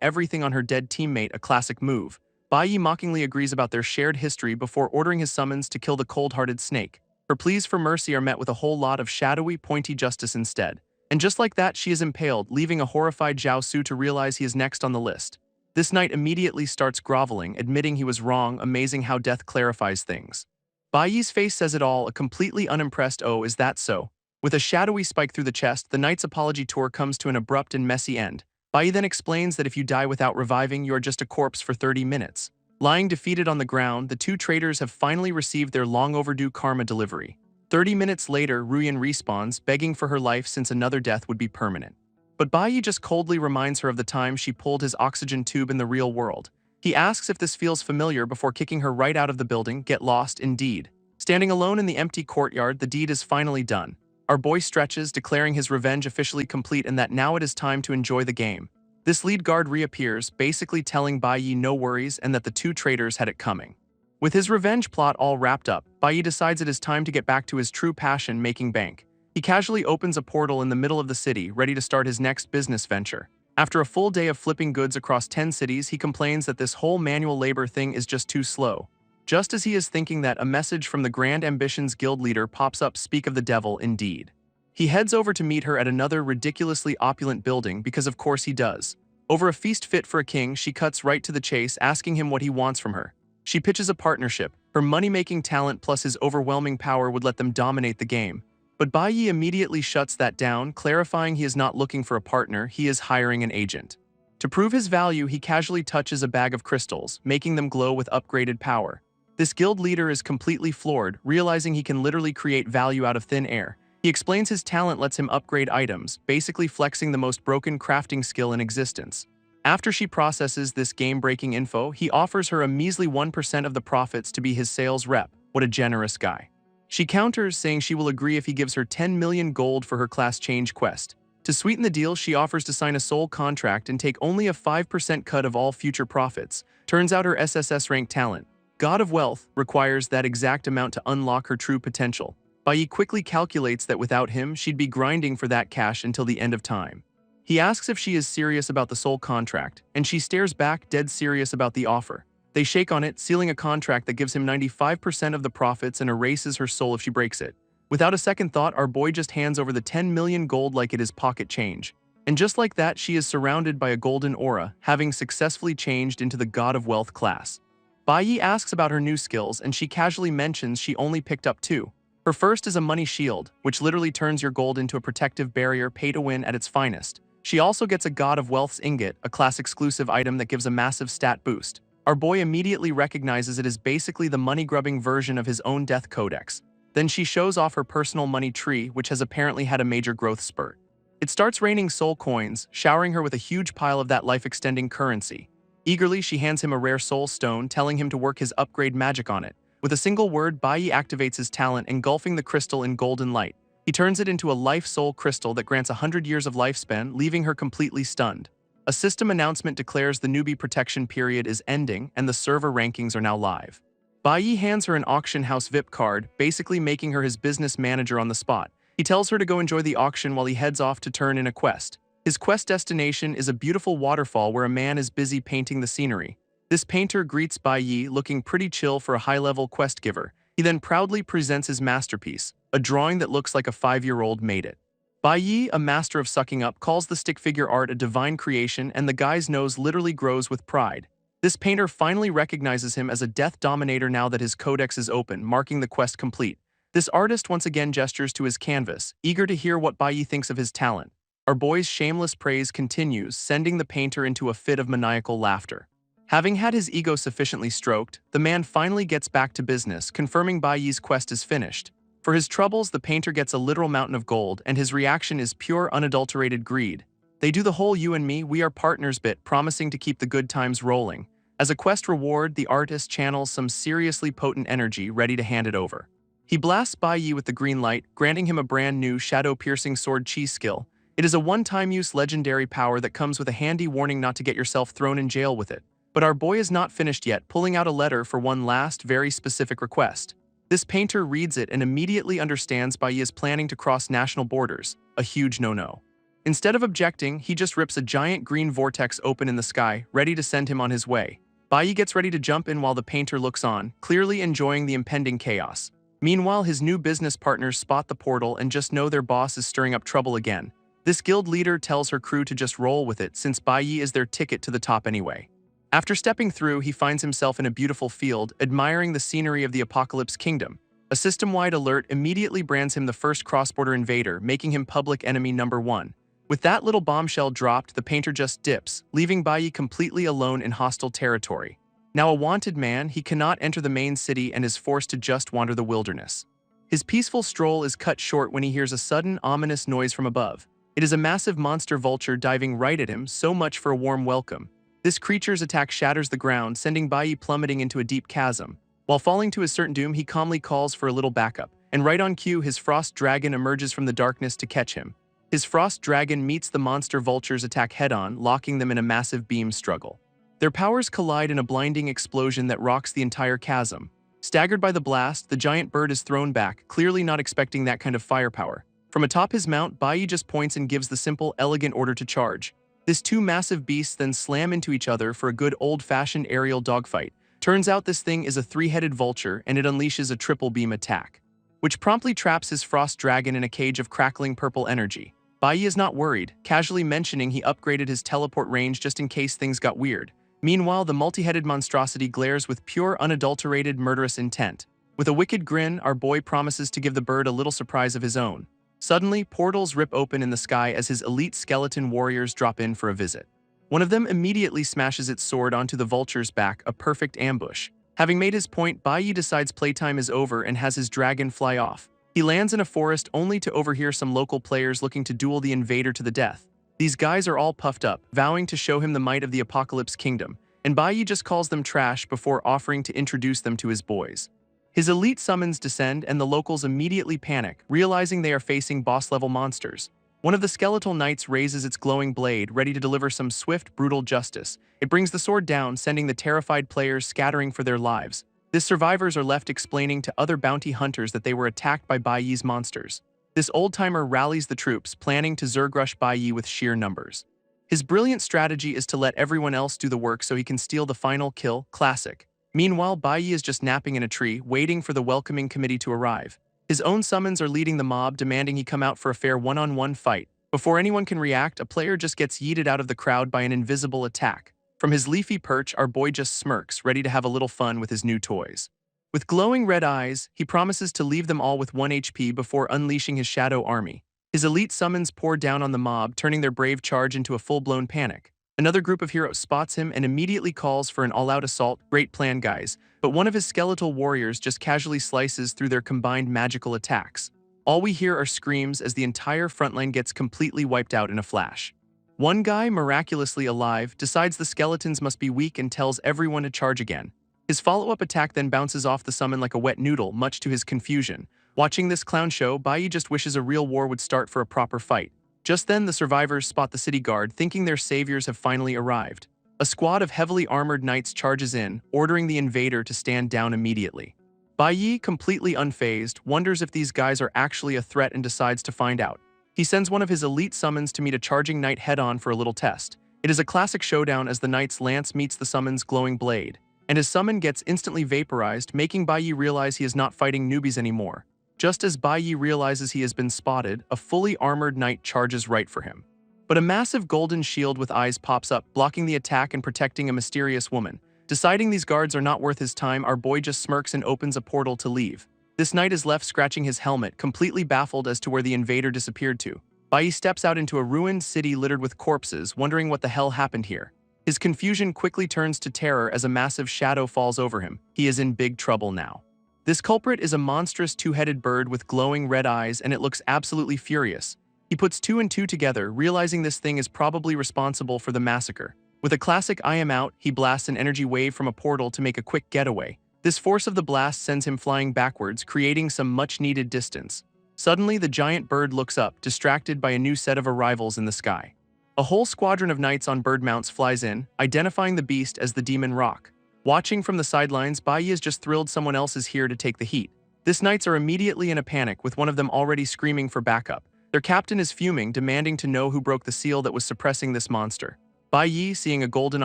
Speaker 1: everything on her dead teammate, a classic move. Bai mockingly agrees about their shared history before ordering his summons to kill the cold-hearted snake. Her pleas for mercy are met with a whole lot of shadowy, pointy justice instead. And just like that, she is impaled, leaving a horrified Zhao Su to realize he is next on the list. This knight immediately starts groveling, admitting he was wrong, amazing how death clarifies things. Bai's face says it all, a completely unimpressed "Oh, is that so?" With a shadowy spike through the chest, the knight's apology tour comes to an abrupt and messy end. Bai then explains that if you die without reviving, you are just a corpse for 30 minutes. Lying defeated on the ground, the two traitors have finally received their long-overdue karma delivery. 30 minutes later, Ruyan respawns, begging for her life since another death would be permanent. But Bai just coldly reminds her of the time she pulled his oxygen tube in the real world. He asks if this feels familiar before kicking her right out of the building. Get lost, indeed. Standing alone in the empty courtyard, the deed is finally done. Our boy stretches, declaring his revenge officially complete and that now it is time to enjoy the game. This lead guard reappears, basically telling Bai no worries and that the two traitors had it coming. With his revenge plot all wrapped up, Bai decides it is time to get back to his true passion, making bank. He casually opens a portal in the middle of the city, ready to start his next business venture. After a full day of flipping goods across 10 cities, he complains that this whole manual labor thing is just too slow. Just as he is thinking that, a message from the Grand Ambitions Guild leader pops up. Speak of the devil, indeed. He heads over to meet her at another ridiculously opulent building because of course he does. Over a feast fit for a king, she cuts right to the chase, asking him what he wants from her. She pitches a partnership. Her money-making talent plus his overwhelming power would let them dominate the game. But Bai Yi immediately shuts that down, clarifying he is not looking for a partner, he is hiring an agent. To prove his value, he casually touches a bag of crystals, making them glow with upgraded power. This guild leader is completely floored, realizing he can literally create value out of thin air. He explains his talent lets him upgrade items, basically flexing the most broken crafting skill in existence. After she processes this game-breaking info, he offers her a measly 1% of the profits to be his sales rep. What a generous guy. She counters, saying she will agree if he gives her 10 million gold for her class change quest. To sweeten the deal, she offers to sign a sole contract and take only a 5% cut of all future profits. Turns out her SSS rank talent, God of Wealth, requires that exact amount to unlock her true potential. Bai Yi quickly calculates that without him, she'd be grinding for that cash until the end of time. He asks if she is serious about the soul contract, and she stares back, dead serious about the offer. They shake on it, sealing a contract that gives him 95% of the profits and erases her soul if she breaks it. Without a second thought, our boy just hands over the 10 million gold like it is pocket change. And just like that, she is surrounded by a golden aura, having successfully changed into the God of Wealth class. Bai Yi asks about her new skills, and she casually mentions she only picked up 2. Her first is a money shield, which literally turns your gold into a protective barrier, pay to win at its finest. She also gets a God of Wealth's ingot, a class-exclusive item that gives a massive stat boost. Our boy immediately recognizes it as basically the money-grubbing version of his own death codex. Then she shows off her personal money tree, which has apparently had a major growth spurt. It starts raining soul coins, showering her with a huge pile of that life-extending currency. Eagerly, she hands him a rare soul stone, telling him to work his upgrade magic on it. With a single word, Bai Yi activates his talent, engulfing the crystal in golden light. He turns it into a life soul crystal that grants 100 years of lifespan, leaving her completely stunned. A system announcement declares the newbie protection period is ending, and the server rankings are now live. Bai Yi hands her an auction house VIP card, basically making her his business manager on the spot. He tells her to go enjoy the auction while he heads off to turn in a quest. His quest destination is a beautiful waterfall where a man is busy painting the scenery. This painter greets Bai Yi, looking pretty chill for a high-level quest giver. He then proudly presents his masterpiece, a drawing that looks like a 5-year-old made it. Bai Yi, a master of sucking up, calls the stick figure art a divine creation, and the guy's nose literally grows with pride. This painter finally recognizes him as a death dominator now that his codex is open, marking the quest complete. This artist once again gestures to his canvas, eager to hear what Bai Yi thinks of his talent. Our boy's shameless praise continues, sending the painter into a fit of maniacal laughter. Having had his ego sufficiently stroked, the man finally gets back to business, confirming Bai Yi's quest is finished. For his troubles, the painter gets a literal mountain of gold, and his reaction is pure, unadulterated greed. They do the whole you and me, we are partners bit, promising to keep the good times rolling. As a quest reward, the artist channels some seriously potent energy, ready to hand it over. He blasts Bai Yi with the green light, granting him a brand new shadow-piercing sword chi skill. It is a one-time use legendary power that comes with a handy warning not to get yourself thrown in jail with it. But our boy is not finished yet, pulling out a letter for one last, very specific request. This painter reads it and immediately understands Bai Yi is planning to cross national borders, a huge no-no. Instead of objecting, he just rips a giant green vortex open in the sky, ready to send him on his way. Bai Yi gets ready to jump in while the painter looks on, clearly enjoying the impending chaos. Meanwhile, his new business partners spot the portal and just know their boss is stirring up trouble again. This guild leader tells her crew to just roll with it since Bai Yi is their ticket to the top anyway. After stepping through, he finds himself in a beautiful field, admiring the scenery of the Apocalypse Kingdom. A system-wide alert immediately brands him the first cross-border invader, making him public enemy number 1. With that little bombshell dropped, the painter just dips, leaving Bai Yi completely alone in hostile territory. Now a wanted man, he cannot enter the main city and is forced to just wander the wilderness. His peaceful stroll is cut short when he hears a sudden, ominous noise from above. It is a massive monster vulture diving right at him, so much for a warm welcome. This creature's attack shatters the ground, sending Bai Yi plummeting into a deep chasm. While falling to his certain doom, he calmly calls for a little backup, and right on cue, his frost dragon emerges from the darkness to catch him. His frost dragon meets the monster vulture's attack head-on, locking them in a massive beam struggle. Their powers collide in a blinding explosion that rocks the entire chasm. Staggered by the blast, the giant bird is thrown back, clearly not expecting that kind of firepower. From atop his mount, Bai Yi just points and gives the simple, elegant order to charge. This two massive beasts then slam into each other for a good old-fashioned aerial dogfight. Turns out this thing is a three-headed vulture, and it unleashes a triple beam attack, which promptly traps his frost dragon in a cage of crackling purple energy. Bai Yi is not worried, casually mentioning he upgraded his teleport range just in case things got weird. Meanwhile, the multi-headed monstrosity glares with pure, unadulterated, murderous intent. With a wicked grin, our boy promises to give the bird a little surprise of his own. Suddenly, portals rip open in the sky as his elite skeleton warriors drop in for a visit. One of them immediately smashes its sword onto the vulture's back, a perfect ambush. Having made his point, Baiyi decides playtime is over and has his dragon fly off. He lands in a forest only to overhear some local players looking to duel the invader to the death. These guys are all puffed up, vowing to show him the might of the Apocalypse Kingdom, and Baiyi just calls them trash before offering to introduce them to his boys. His elite summons descend and the locals immediately panic, realizing they are facing boss-level monsters. One of the skeletal knights raises its glowing blade, ready to deliver some swift, brutal justice. It brings the sword down, sending the terrified players scattering for their lives. The survivors are left explaining to other bounty hunters that they were attacked by Baiyi's monsters. This old-timer rallies the troops, planning to Zergrush Baiyi with sheer numbers. His brilliant strategy is to let everyone else do the work so he can steal the final kill, classic. Meanwhile, Baiyi is just napping in a tree, waiting for the welcoming committee to arrive. His own summons are leading the mob, demanding he come out for a fair one-on-one fight. Before anyone can react, a player just gets yeeted out of the crowd by an invisible attack. From his leafy perch, our boy just smirks, ready to have a little fun with his new toys. With glowing red eyes, he promises to leave them all with 1 HP before unleashing his shadow army. His elite summons pour down on the mob, turning their brave charge into a full-blown panic. Another group of heroes spots him and immediately calls for an all-out assault. Great plan, guys. But one of his skeletal warriors just casually slices through their combined magical attacks. All we hear are screams as the entire frontline gets completely wiped out in a flash. One guy, miraculously alive, decides the skeletons must be weak and tells everyone to charge again. His follow-up attack then bounces off the summon like a wet noodle, much to his confusion. Watching this clown show, Baiyi just wishes a real war would start for a proper fight. Just then, the survivors spot the city guard, thinking their saviors have finally arrived. A squad of heavily armored knights charges in, ordering the invader to stand down immediately. Baiyi, completely unfazed, wonders if these guys are actually a threat and decides to find out. He sends one of his elite summons to meet a charging knight head-on for a little test. It is a classic showdown as the knight's lance meets the summon's glowing blade, and his summon gets instantly vaporized, making Baiyi realize he is not fighting newbies anymore. Just as Baiyi realizes he has been spotted, a fully armored knight charges right for him. But a massive golden shield with eyes pops up, blocking the attack and protecting a mysterious woman. Deciding these guards are not worth his time, our boy just smirks and opens a portal to leave. This knight is left scratching his helmet, completely baffled as to where the invader disappeared to. Baiyi steps out into a ruined city littered with corpses, wondering what the hell happened here. His confusion quickly turns to terror as a massive shadow falls over him. He is in big trouble now. This culprit is a monstrous two-headed bird with glowing red eyes, and it looks absolutely furious. He puts 2 and 2 together, realizing this thing is probably responsible for the massacre. With a classic "I am out," he blasts an energy wave from a portal to make a quick getaway. This force of the blast sends him flying backwards, creating some much-needed distance. Suddenly, the giant bird looks up, distracted by a new set of arrivals in the sky. A whole squadron of knights on bird mounts flies in, identifying the beast as the Demon Rock. Watching from the sidelines, Baiyi is just thrilled someone else is here to take the heat. These knights are immediately in a panic, with one of them already screaming for backup. Their captain is fuming, demanding to know who broke the seal that was suppressing this monster. Baiyi, seeing a golden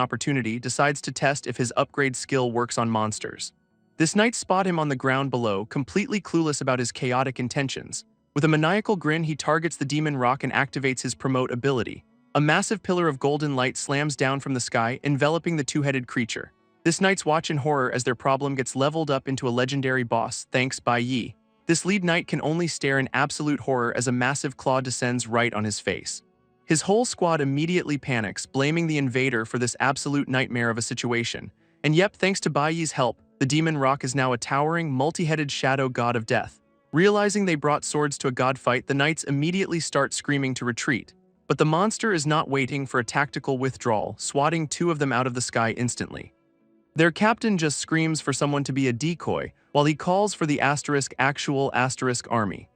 Speaker 1: opportunity, decides to test if his upgrade skill works on monsters. This knight spot him on the ground below, completely clueless about his chaotic intentions. With a maniacal grin, he targets the Demon Rock and activates his promote ability. A massive pillar of golden light slams down from the sky, enveloping the two-headed creature. This knights watch in horror as their problem gets leveled up into a legendary boss, thanks Baiyi. This lead knight can only stare in absolute horror as a massive claw descends right on his face. His whole squad immediately panics, blaming the invader for this absolute nightmare of a situation. And yep, thanks to Baiyi's help, the Demon Rock is now a towering, multi-headed shadow god of death. Realizing they brought swords to a god fight, the knights immediately start screaming to retreat. But the monster is not waiting for a tactical withdrawal, swatting 2 of them out of the sky instantly. Their captain just screams for someone to be a decoy, while he calls for the ** actual * army.